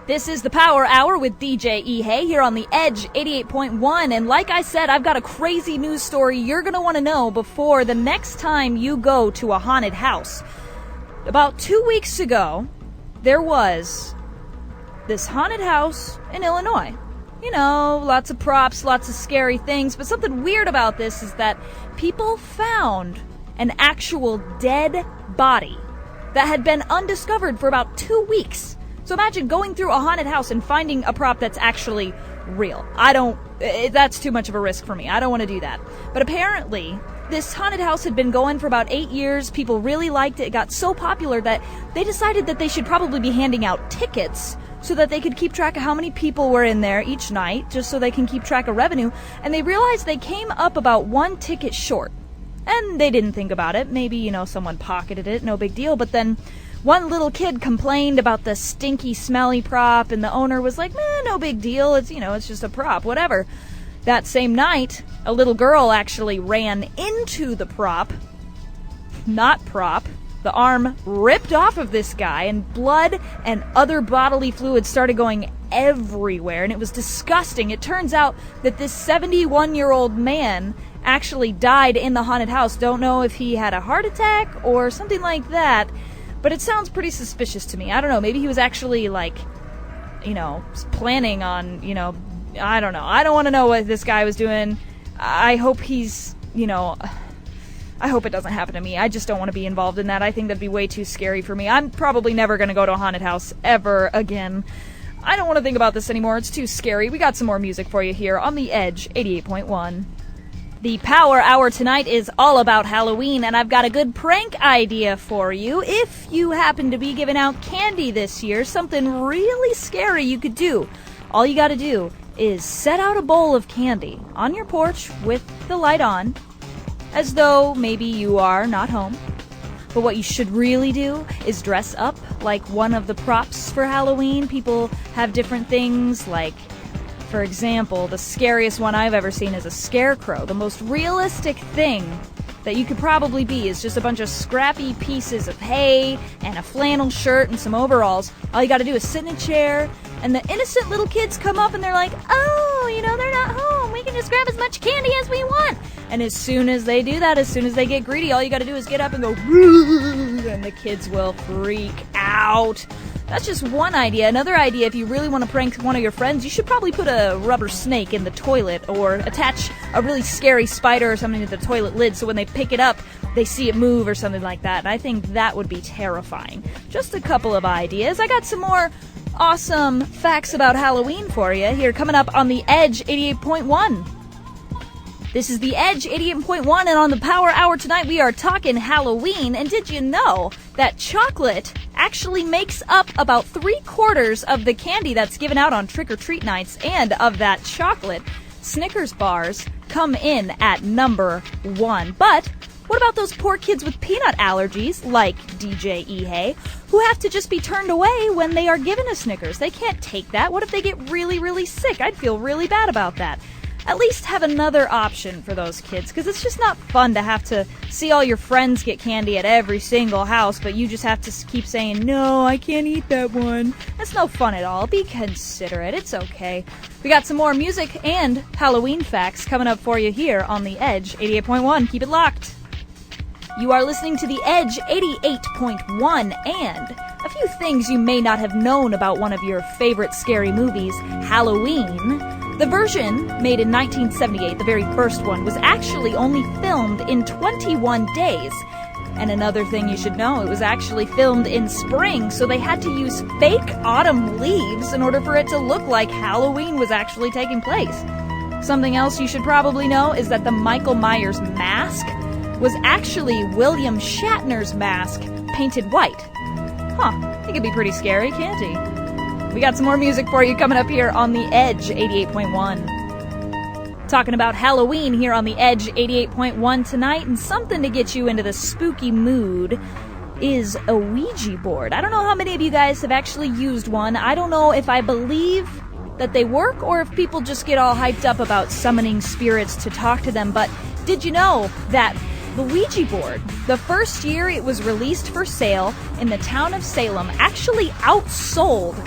Speaker 1: This is the Power Hour with DJ Ehei here on The Edge 88.1. And like I said, I've got a crazy news story you're going to want to know before the next time you go to a haunted house. About 2 weeks ago, there was this haunted house in Illinois. Lots of props, lots of scary things, but something weird about this is that people found an actual dead body that had been undiscovered for about 2 weeks. So imagine going through a haunted house and finding a prop that's actually real. That's too much of a risk for me. I don't want to do that. But apparently, this haunted house had been going for about 8 years. People really liked it. It got so popular that they decided that they should probably be handing out tickets so that they could keep track of how many people were in there each night, just so they can keep track of revenue. And they realized they came up about 1 ticket short. And they didn't think about it. Maybe, someone pocketed it, no big deal. But then one little kid complained about the stinky, smelly prop, and the owner was like, no big deal. It's, it's just a prop, whatever. That same night, a little girl actually ran into the prop. Not prop. The arm ripped off of this guy, and blood and other bodily fluids started going everywhere, and it was disgusting. It turns out that this 71-year-old man actually died in the haunted house. Don't know if he had a heart attack or something like that, but it sounds pretty suspicious to me. I don't know. Maybe he was actually, planning on, I don't know. I don't want to know what this guy was doing. I hope he's, I hope it doesn't happen to me. I just don't want to be involved in that. I think that'd be way too scary for me. I'm probably never going to go to a haunted house ever again. I don't want to think about this anymore. It's too scary. We got some more music for you here on The Edge 88.1. The Power Hour tonight is all about Halloween, and I've got a good prank idea for you. If you happen to be giving out candy this year, something really scary you could do. All you got to do is set out a bowl of candy on your porch with the light on, as though maybe you are not home. But what you should really do is dress up like one of the props for Halloween. People have different things, like, for example, the scariest one I've ever seen is a scarecrow. The most realistic thing that you could probably be is just a bunch of scrappy pieces of hay and a flannel shirt and some overalls. All you gotta do is sit in a chair, and the innocent little kids come up and they're like, they're not home. We can just grab as much candy as we want. And as soon as they do that, as soon as they get greedy, all you gotta do is get up and go, and the kids will freak out. That's just one idea. Another idea, if you really want to prank one of your friends, you should probably put a rubber snake in the toilet, or attach a really scary spider or something to the toilet lid so when they pick it up, they see it move or something like that. And I think that would be terrifying. Just a couple of ideas. I got some more awesome facts about Halloween for you here coming up on The Edge 88.1. This is The Edge 88.1, and on the Power Hour tonight we are talking Halloween. And did you know that chocolate actually makes up about 3/4 of the candy that's given out on trick-or-treat nights? And of that chocolate, Snickers bars come in at number 1. But what about those poor kids with peanut allergies, like DJ Ehei, who have to just be turned away when they are given a Snickers? They can't take that. What if they get really, really sick? I'd feel really bad about that. At least have another option for those kids, because it's just not fun to have to see all your friends get candy at every single house, but you just have to keep saying, no, I can't eat that one. That's no fun at all. Be considerate. It's okay. We got some more music and Halloween facts coming up for you here on The Edge 88.1. Keep it locked. You are listening to The Edge 88.1, and a few things you may not have known about one of your favorite scary movies, Halloween. The version, made in 1978, the very first one, was actually only filmed in 21 days. And another thing you should know, it was actually filmed in spring, so they had to use fake autumn leaves in order for it to look like Halloween was actually taking place. Something else you should probably know is that the Michael Myers mask was actually William Shatner's mask painted white. He could be pretty scary, can't he? We got some more music for you coming up here on The Edge 88.1. Talking about Halloween here on The Edge 88.1 tonight, and something to get you into the spooky mood is a Ouija board. I don't know how many of you guys have actually used one. I don't know if I believe that they work or if people just get all hyped up about summoning spirits to talk to them, but did you know that the Ouija board, the first year it was released for sale in the town of Salem, actually outsold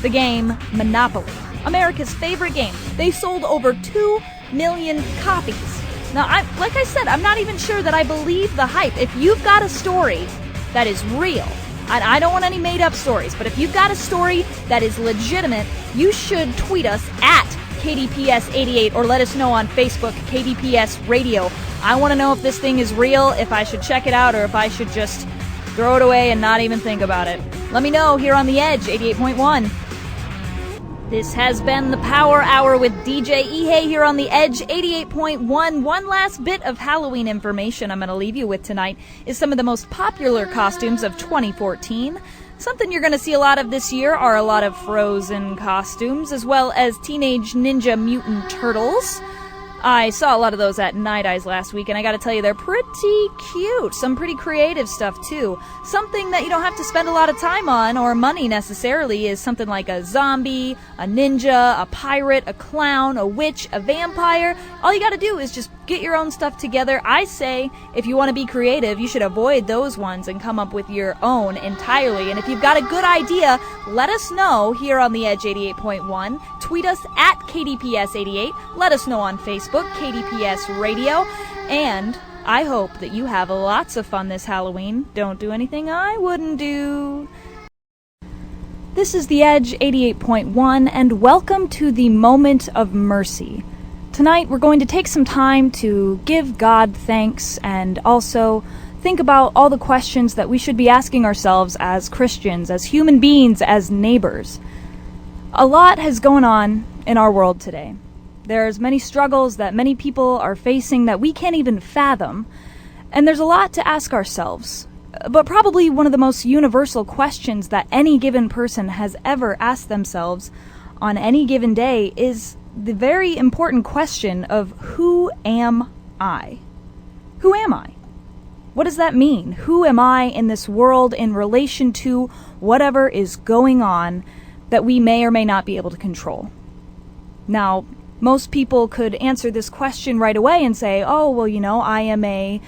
Speaker 1: the game Monopoly, America's favorite game. They sold over 2 million copies. Now, like I said, I'm not even sure that I believe the hype. If you've got a story that is real, and I don't want any made-up stories, but if you've got a story that is legitimate, you should tweet us at KDPS88 or let us know on Facebook, KDPS Radio. I want to know if this thing is real, if I should check it out, or if I should just throw it away and not even think about it. Let me know here on The Edge 88.1. This has been the Power Hour with DJ Ihe here on The Edge 88.1. One last bit of Halloween information I'm going to leave you with tonight is some of the most popular costumes of 2014. Something you're going to see a lot of this year are a lot of Frozen costumes, as well as Teenage Ninja Mutant Turtles. I saw a lot of those at Night Eyes last week, and I gotta tell you, they're pretty cute. Some pretty creative stuff, too. Something that you don't have to spend a lot of time on, or money necessarily, is something like a zombie, a ninja, a pirate, a clown, a witch, a vampire. All you gotta do is just get your own stuff together. I say, if you want to be creative, you should avoid those ones and come up with your own entirely. And if you've got a good idea, let us know here on The Edge 88.1. Tweet us at KDPS88. Let us know on Facebook, KDPS Radio. And I hope that you have lots of fun this Halloween. Don't do anything I wouldn't do. This is The Edge 88.1, and welcome to the Moment of Mercy. Tonight we're going to take some time to give God thanks and also think about all the questions that we should be asking ourselves as Christians, as human beings, as neighbors. A lot has gone on in our world today. There's many struggles that many people are facing that we can't even fathom, and there's a lot to ask ourselves. But probably one of the most universal questions that any given person has ever asked themselves on any given day is the very important question of who am I? Who am I? What does that mean? Who am I in this world in relation to whatever is going on that we may or may not be able to control? Now, most people could answer this question right away and say, oh, well, you know, I am a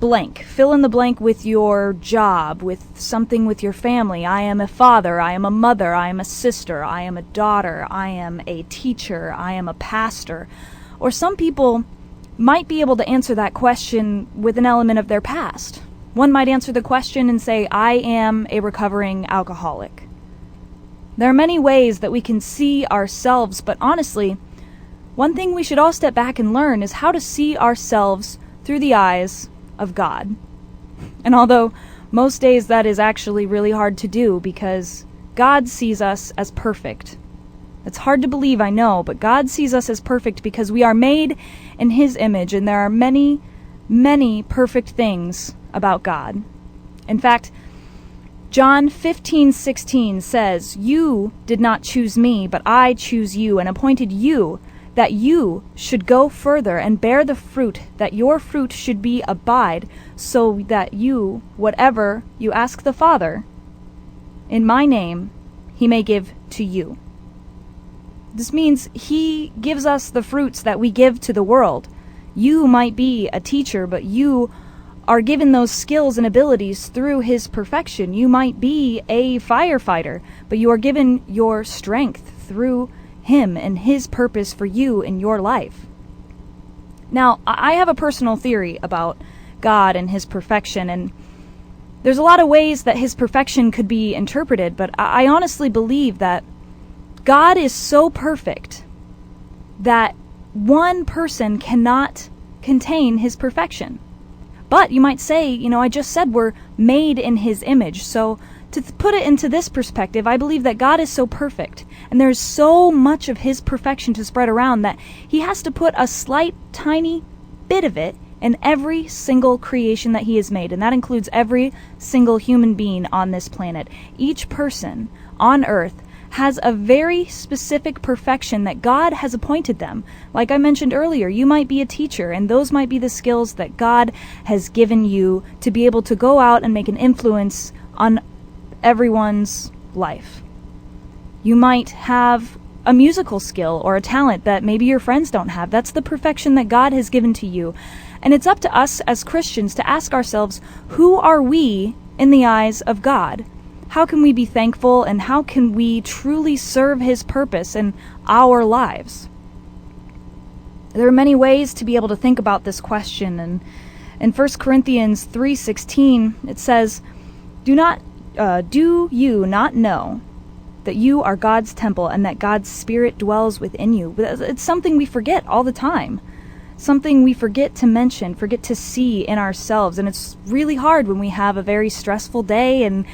Speaker 1: blank. Fill in the blank with your job, with something with your family. I am a father, I am a mother, I am a sister, I am a daughter, I am a teacher, I am a pastor. Or some people might be able to answer that question with an element of their past. One might answer the question and say, I am a recovering alcoholic. There are many ways that we can see ourselves, but honestly, one thing we should all step back and learn is how to see ourselves through the eyes of God. And although most days that is actually really hard to do because God sees us as perfect. It's hard to believe, I know, but God sees us as perfect because we are made in His image, and there are many, many perfect things about God. In fact, John 15:16 says, "You did not choose me, but I choose you and appointed you that you should go further and bear the fruit, that your fruit should be abide, so that you, whatever you ask the Father, in my name, He may give to you." This means He gives us the fruits that we give to the world. You might be a teacher, but you are given those skills and abilities through His perfection. You might be a firefighter, but you are given your strength through Him and His purpose for you in your life. Now, I have a personal theory about God and His perfection, and There's a lot of ways that his perfection could be interpreted, but I honestly believe that God is so perfect that one person cannot contain his perfection. But you might say, I just said we're made in his image. So to put it into this perspective, I believe that God is so perfect, and there's so much of his perfection to spread around that he has to put a slight, tiny bit of it in every single creation that he has made, and that includes every single human being on this planet. Each person on earth has a very specific perfection that God has appointed them. Like I mentioned earlier, you might be a teacher, and those might be the skills that God has given you to be able to go out and make an influence on everyone's life. You might have a musical skill or a talent that maybe your friends don't have. That's the perfection that God has given to you. And it's up to us as Christians to ask ourselves, who are we in the eyes of God? How can we be thankful, and how can we truly serve his purpose in our lives? There are many ways to be able to think about this question, and in 1 Corinthians 3:16 it says, do you not know that you are God's temple and that God's Spirit dwells within you? It's something we forget all the time. Something we forget to mention, forget to see in ourselves. And it's really hard when we have a very stressful day and,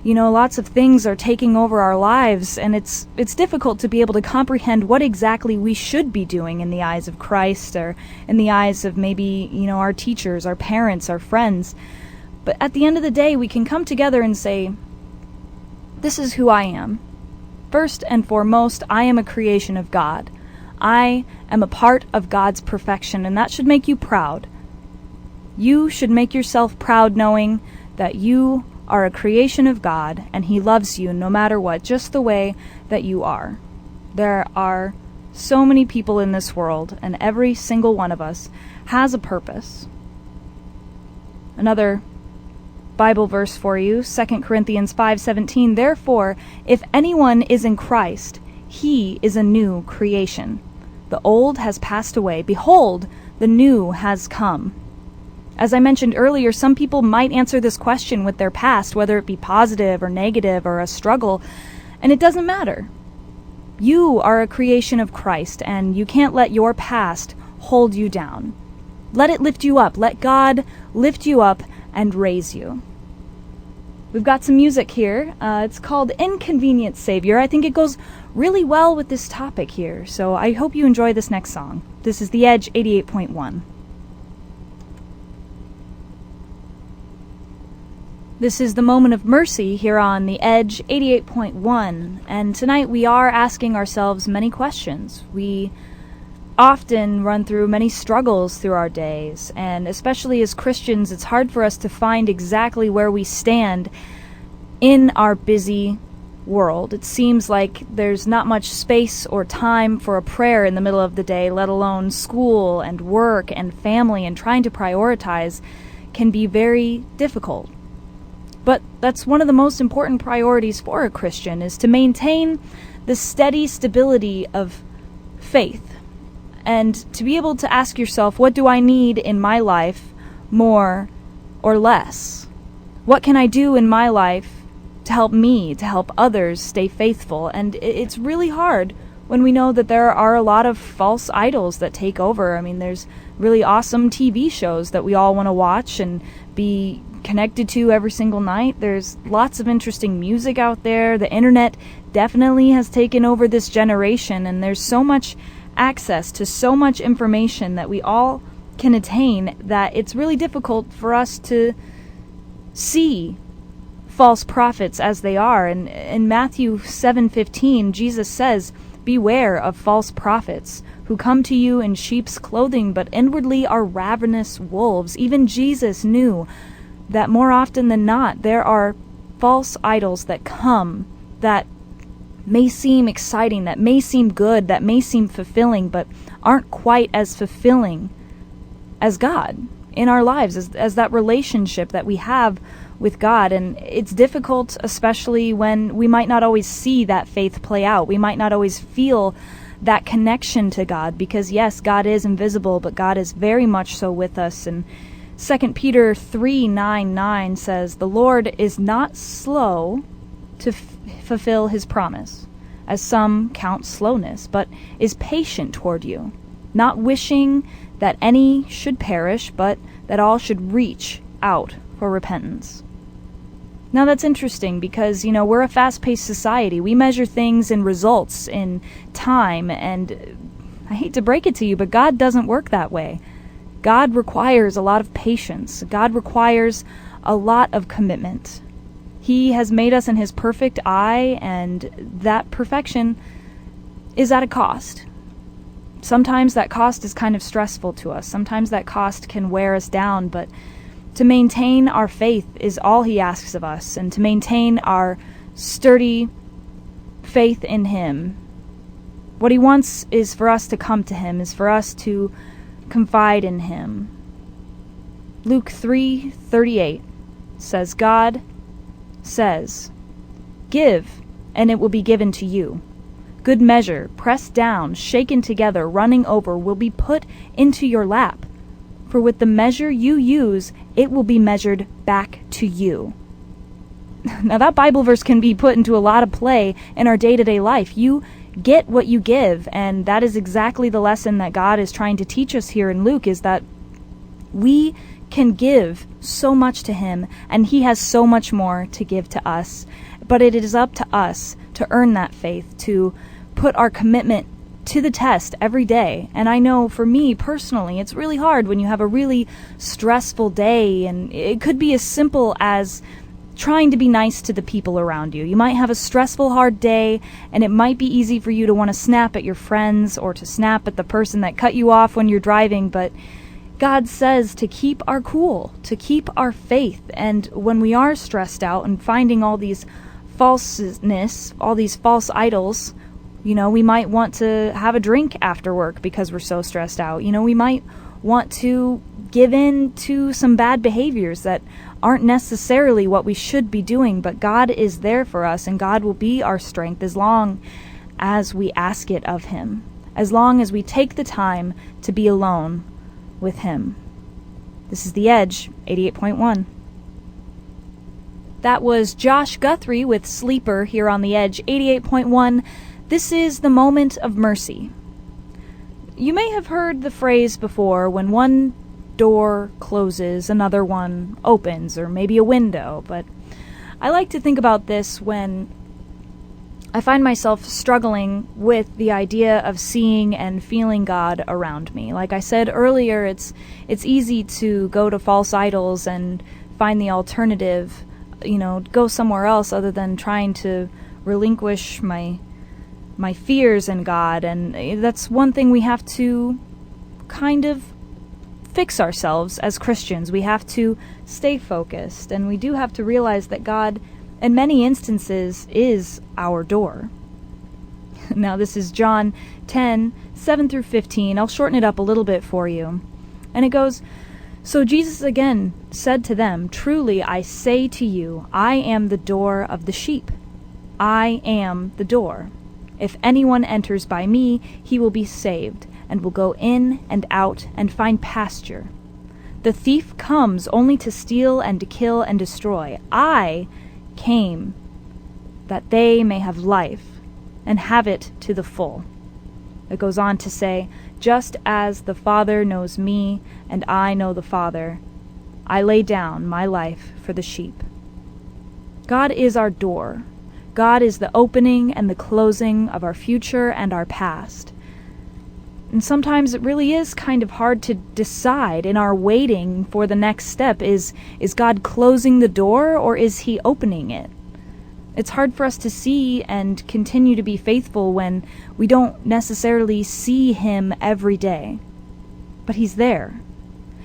Speaker 1: lots of things are taking over our lives. And it's difficult to be able to comprehend what exactly we should be doing in the eyes of Christ, or in the eyes of maybe, our teachers, our parents, our friends. But at the end of the day, we can come together and say, this is who I am. First and foremost, I am a creation of God. I am a part of God's perfection, and that should make you proud. You should make yourself proud knowing that you are a creation of God, and he loves you no matter what, just the way that you are. There are so many people in this world, and every single one of us has a purpose. Another Bible verse for you, 2 Corinthians 5:17, therefore, if anyone is in Christ, he is a new creation. The old has passed away. Behold, the new has come. As I mentioned earlier, some people might answer this question with their past, whether it be positive or negative or a struggle, and it doesn't matter. You are a creation of Christ, and you can't let your past hold you down. Let it lift you up. Let God lift you up and raise you. We've got some music here. It's called Inconvenient Savior. I think it goes really well with this topic here, so I hope you enjoy this next song. This is The Edge 88.1. This is the Moment of Mercy here on The Edge 88.1, and tonight we are asking ourselves many questions. We often run through many struggles through our days, and especially as Christians, it's hard for us to find exactly where we stand in our busy world. It seems like there's not much space or time for a prayer in the middle of the day, let alone school and work and family, and trying to prioritize can be very difficult. But that's one of the most important priorities for a Christian, is to maintain the steady stability of faith, and to be able to ask yourself, what do I need in my life more or less? What can I do in my life to help me, to help others stay faithful? And it's really hard when we know that there are a lot of false idols that take over. I mean, there's really awesome TV shows that we all want to watch and be connected to every single night. There's lots of interesting music out there. The internet definitely has taken over this generation, and there's so much access to so much information that we all can attain that it's really difficult for us to see false prophets as they are. And in Matthew 7:15, Jesus says, beware of false prophets who come to you in sheep's clothing, but inwardly are ravenous wolves. Even Jesus knew that more often than not, there are false idols that come that may seem exciting, that may seem good, that may seem fulfilling, but aren't quite as fulfilling as God in our lives, as that relationship that we have with God. And it's difficult, especially when we might not always see that faith play out. We might not always feel that connection to God, because yes, God is invisible, but God is very much so with us. And 2 Peter 3:9 says, "The Lord is not slow to fulfill his promise, as some count slowness, but is patient toward you, not wishing that any should perish, but that all should reach out for repentance." Now that's interesting because, we're a fast-paced society. We measure things in results, in time, and I hate to break it to you, but God doesn't work that way. God requires a lot of patience. God requires a lot of commitment. He has made us in his perfect eye, and that perfection is at a cost. Sometimes that cost is kind of stressful to us. Sometimes that cost can wear us down, but to maintain our faith is all he asks of us, and to maintain our sturdy faith in him. What he wants is for us to come to him, is for us to confide in him. Luke 3:38 says, God says, "Give, and it will be given to you. Good measure, pressed down, shaken together, running over, will be put into your lap. For with the measure you use, it will be measured back to you." Now that Bible verse can be put into a lot of play in our day-to-day life. You get what you give, and that is exactly the lesson that God is trying to teach us here in Luke, is that we can give so much to him, and he has so much more to give to us. But it is up to us to earn that faith, to put our commitment to the test every day. And I know for me personally, it's really hard when you have a really stressful day, and it could be as simple as trying to be nice to the people around you. You might have a stressful, hard day, and it might be easy for you to want to snap at your friends or to snap at the person that cut you off when you're driving, but God says to keep our cool, to keep our faith. And when we are stressed out and finding all these falseness, all these false idols, we might want to have a drink after work because we're so stressed out. We might want to give in to some bad behaviors that aren't necessarily what we should be doing, but God is there for us, and God will be our strength as long as we ask it of him, as long as we take the time to be alone with him. This is The Edge, 88.1. That was Josh Guthrie with Sleeper here on The Edge, 88.1. This is the moment of mercy. You may have heard the phrase before, when one door closes, another one opens, or maybe a window, but I like to think about this when I find myself struggling with the idea of seeing and feeling God around me. Like I said earlier, it's easy to go to false idols and find the alternative, go somewhere else other than trying to relinquish my fears in God, and that's one thing we have to kind of fix ourselves as Christians. We have to stay focused, and we do have to realize that God, in many instances, is our door. Now this is John 10:7-15. I'll shorten it up a little bit for you. And it goes, "So Jesus again said to them, 'Truly I say to you, I am the door of the sheep. I am the door. If anyone enters by me, he will be saved, and will go in and out and find pasture. The thief comes only to steal and to kill and destroy. I came that they may have life, and have it to the full.'" It goes on to say, "Just as the Father knows me, and I know the Father, I lay down my life for the sheep." God is our door. God is the opening and the closing of our future and our past. And sometimes it really is kind of hard to decide in our waiting for the next step. Is God closing the door, or is he opening it? It's hard for us to see and continue to be faithful when we don't necessarily see him every day. But he's there.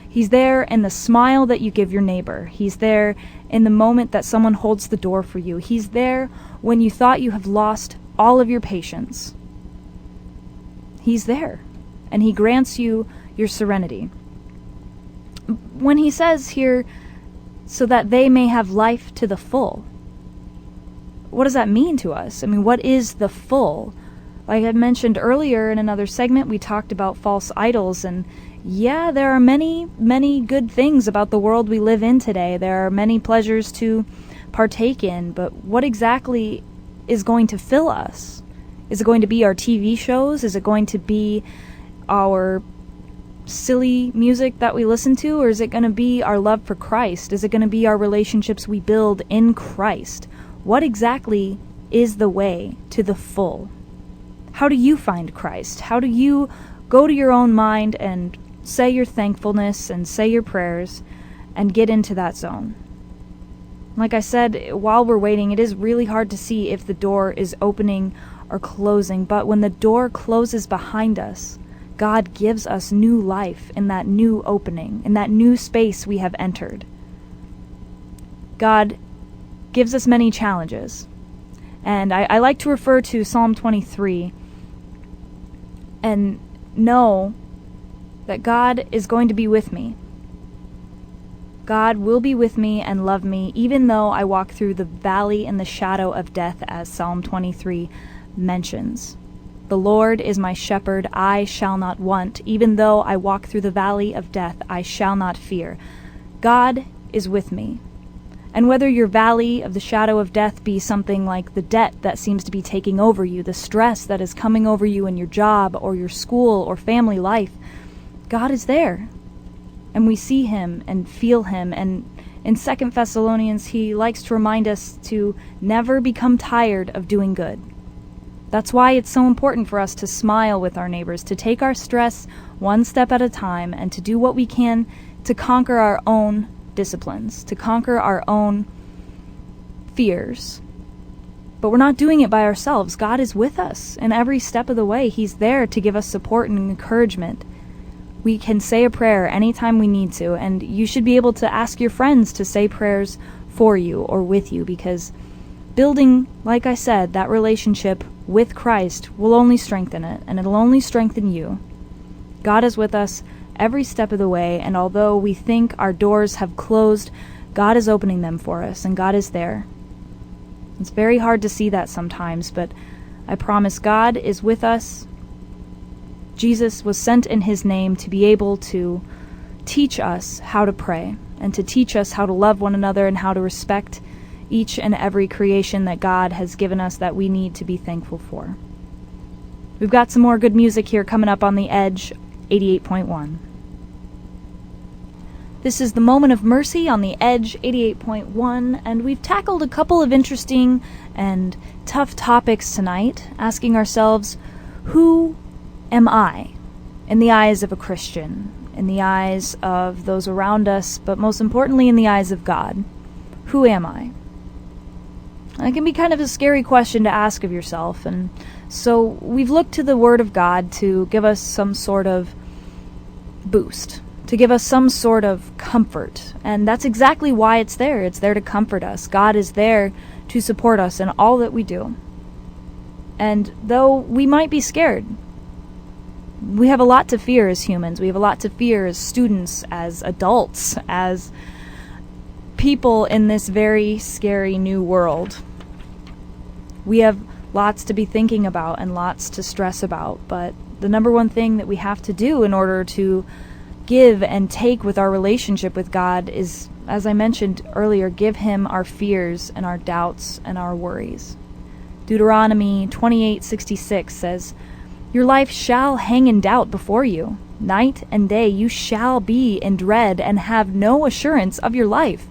Speaker 1: He's there in the smile that you give your neighbor. He's there in the moment that someone holds the door for you. He's there when you thought you have lost all of your patience. He's there, and he grants you your serenity. When he says here, "so that they may have life to the full," what does that mean to us? I mean, what is the full? Like I mentioned earlier in another segment, we talked about false idols, and yeah, there are many, many good things about the world we live in today. There are many pleasures to partake in, but what exactly is going to fill us? Is it going to be our TV shows? Is it going to be our silly music that we listen to? Or is it going to be our love for Christ? Is it going to be our relationships we build in Christ? What exactly is the way to the full? How do you find Christ? How do you go to your own mind and say your thankfulness and say your prayers and get into that zone? Like I said, while we're waiting, it is really hard to see if the door is opening or closing, but when the door closes behind us, God gives us new life in that new opening, in that new space we have entered. God gives us many challenges, and I like to refer to Psalm 23 and know that God is going to be with me. God will be with me and love me, even though I walk through the valley in the shadow of death, as Psalm 23 mentions. The Lord is my shepherd, I shall not want. Even though I walk through the valley of death, I shall not fear. God is with me. And whether your valley of the shadow of death be something like the debt that seems to be taking over you, the stress that is coming over you in your job or your school or family life, God is there. And we see him and feel him. And in 2 Thessalonians, he likes to remind us to never become tired of doing good. That's why it's so important for us to smile with our neighbors, to take our stress one step at a time, and to do what we can to conquer our own disciplines, to conquer our own fears. But we're not doing it by ourselves. God is with us in every step of the way. He's there to give us support and encouragement. We can say a prayer anytime we need to, and you should be able to ask your friends to say prayers for you or with you, because building, like I said, that relationship with Christ will only strengthen it, and it'll only strengthen you. God is with us every step of the way, and although we think our doors have closed, God is opening them for us, and God is there. It's very hard to see that sometimes, but I promise God is with us. Jesus was sent in his name to be able to teach us how to pray, and to teach us how to love one another and how to respect each and every creation that God has given us that we need to be thankful for. We've got some more good music here coming up on the Edge 88.1. This is the Moment of Mercy on the Edge 88.1, and we've tackled a couple of interesting and tough topics tonight, asking ourselves, who am I in the eyes of a Christian, in the eyes of those around us, but most importantly in the eyes of God? Who am I? It can be kind of a scary question to ask of yourself, and so we've looked to the Word of God to give us some sort of boost, to give us some sort of comfort, and that's exactly why it's there. It's there to comfort us. God is there to support us in all that we do. And though we might be scared, we have a lot to fear as humans. We have a lot to fear as students, as adults, as people in this very scary new world. We have lots to be thinking about and lots to stress about, but the number one thing that we have to do in order to give and take with our relationship with God is, as I mentioned earlier, give him our fears and our doubts and our worries. Deuteronomy 28:66 says, "Your life shall hang in doubt before you. Night and day you shall be in dread and have no assurance of your life."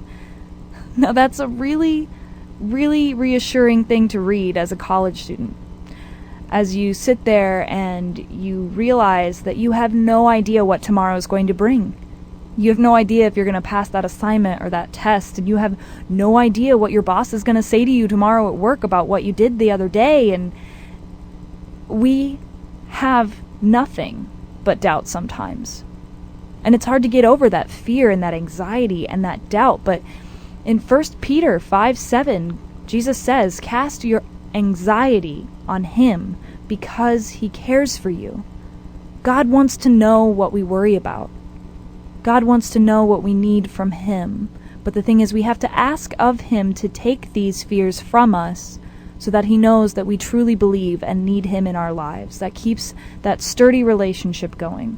Speaker 1: Now that's a really, really reassuring thing to read as a college student. As you sit there and you realize that you have no idea what tomorrow is going to bring. You have no idea if you're going to pass that assignment or that test, and you have no idea what your boss is going to say to you tomorrow at work about what you did the other day, and we have nothing but doubt sometimes. And it's hard to get over that fear and that anxiety and that doubt, but in 1 Peter 5:7, Jesus says, "Cast your anxiety on him because he cares for you." God wants to know what we worry about. God wants to know what we need from him. But the thing is, we have to ask of him to take these fears from us so that he knows that we truly believe and need him in our lives. That keeps that sturdy relationship going.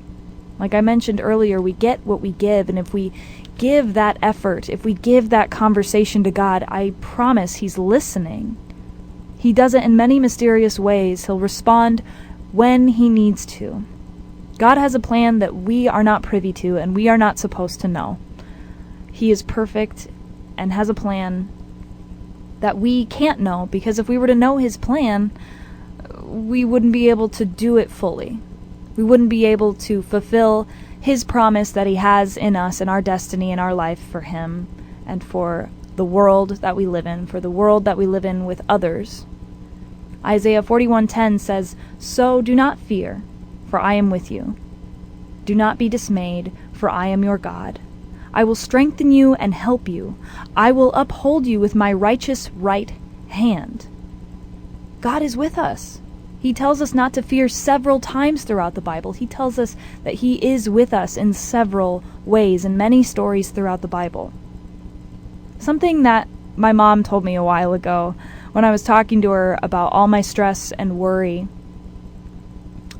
Speaker 1: Like I mentioned earlier, we get what we give, and if we give that effort, if we give that conversation to God, I promise He's listening. He does it in many mysterious ways. He'll respond when He needs to. God has a plan that we are not privy to and we are not supposed to know. He is perfect and has a plan that we can't know, because if we were to know His plan, we wouldn't be able to do it fully. We wouldn't be able to fulfill His promise that He has in us and our destiny and our life for Him and for the world that we live in, for the world that we live in with others. Isaiah 41:10 says, "So do not fear, for I am with you. Do not be dismayed, for I am your God. I will strengthen you and help you. I will uphold you with my righteous right hand." God is with us. He tells us not to fear several times throughout the Bible. He tells us that He is with us in several ways, in many stories throughout the Bible. Something that my mom told me a while ago when I was talking to her about all my stress and worry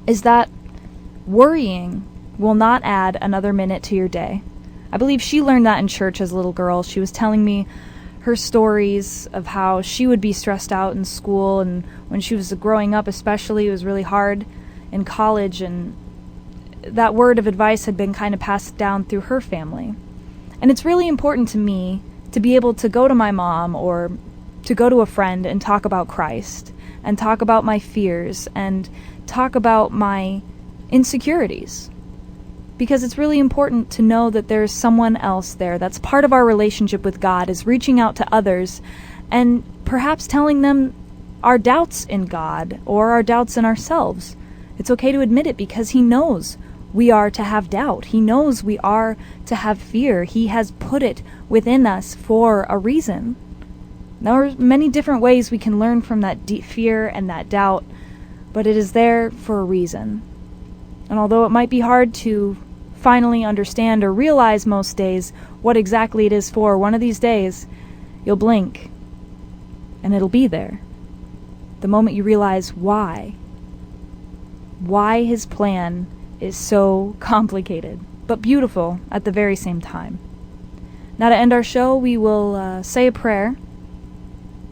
Speaker 1: is that worrying will not add another minute to your day. I believe she learned that in church as a little girl. She was telling me her stories of how she would be stressed out in school, and when she was growing up especially, it was really hard in college, and that word of advice had been kind of passed down through her family. And it's really important to me to be able to go to my mom or to go to a friend and talk about Christ and talk about my fears and talk about my insecurities. Because it's really important to know that there's someone else there. That's part of our relationship with God, is reaching out to others and perhaps telling them our doubts in God or our doubts in ourselves. It's okay to admit it, because He knows we are to have doubt. He knows we are to have fear. He has put it within us for a reason. There are many different ways we can learn from that deep fear and that doubt, but it is there for a reason. And although it might be hard to finally understand or realize most days what exactly it is for, one of these days you'll blink and it'll be there. The moment you realize why His plan is so complicated, but beautiful at the very same time. Now, to end our show, we will say a prayer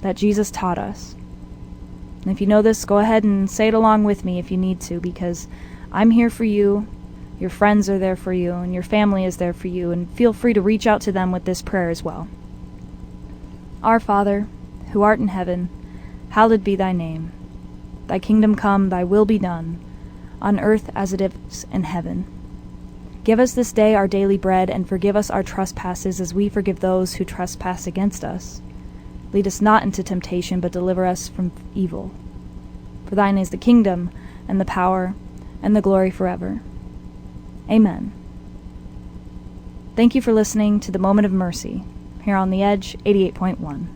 Speaker 1: that Jesus taught us. And if you know this, go ahead and say it along with me if you need to, because I'm here for you, your friends are there for you, and your family is there for you, and feel free to reach out to them with this prayer as well. Our Father, who art in heaven, hallowed be thy name. Thy kingdom come, thy will be done, on earth as it is in heaven. Give us this day our daily bread, and forgive us our trespasses as we forgive those who trespass against us. Lead us not into temptation, but deliver us from evil. For thine is the kingdom, and the power, and the glory forever. Amen. Thank you for listening to The Moment of Mercy, here on The Edge 88.1.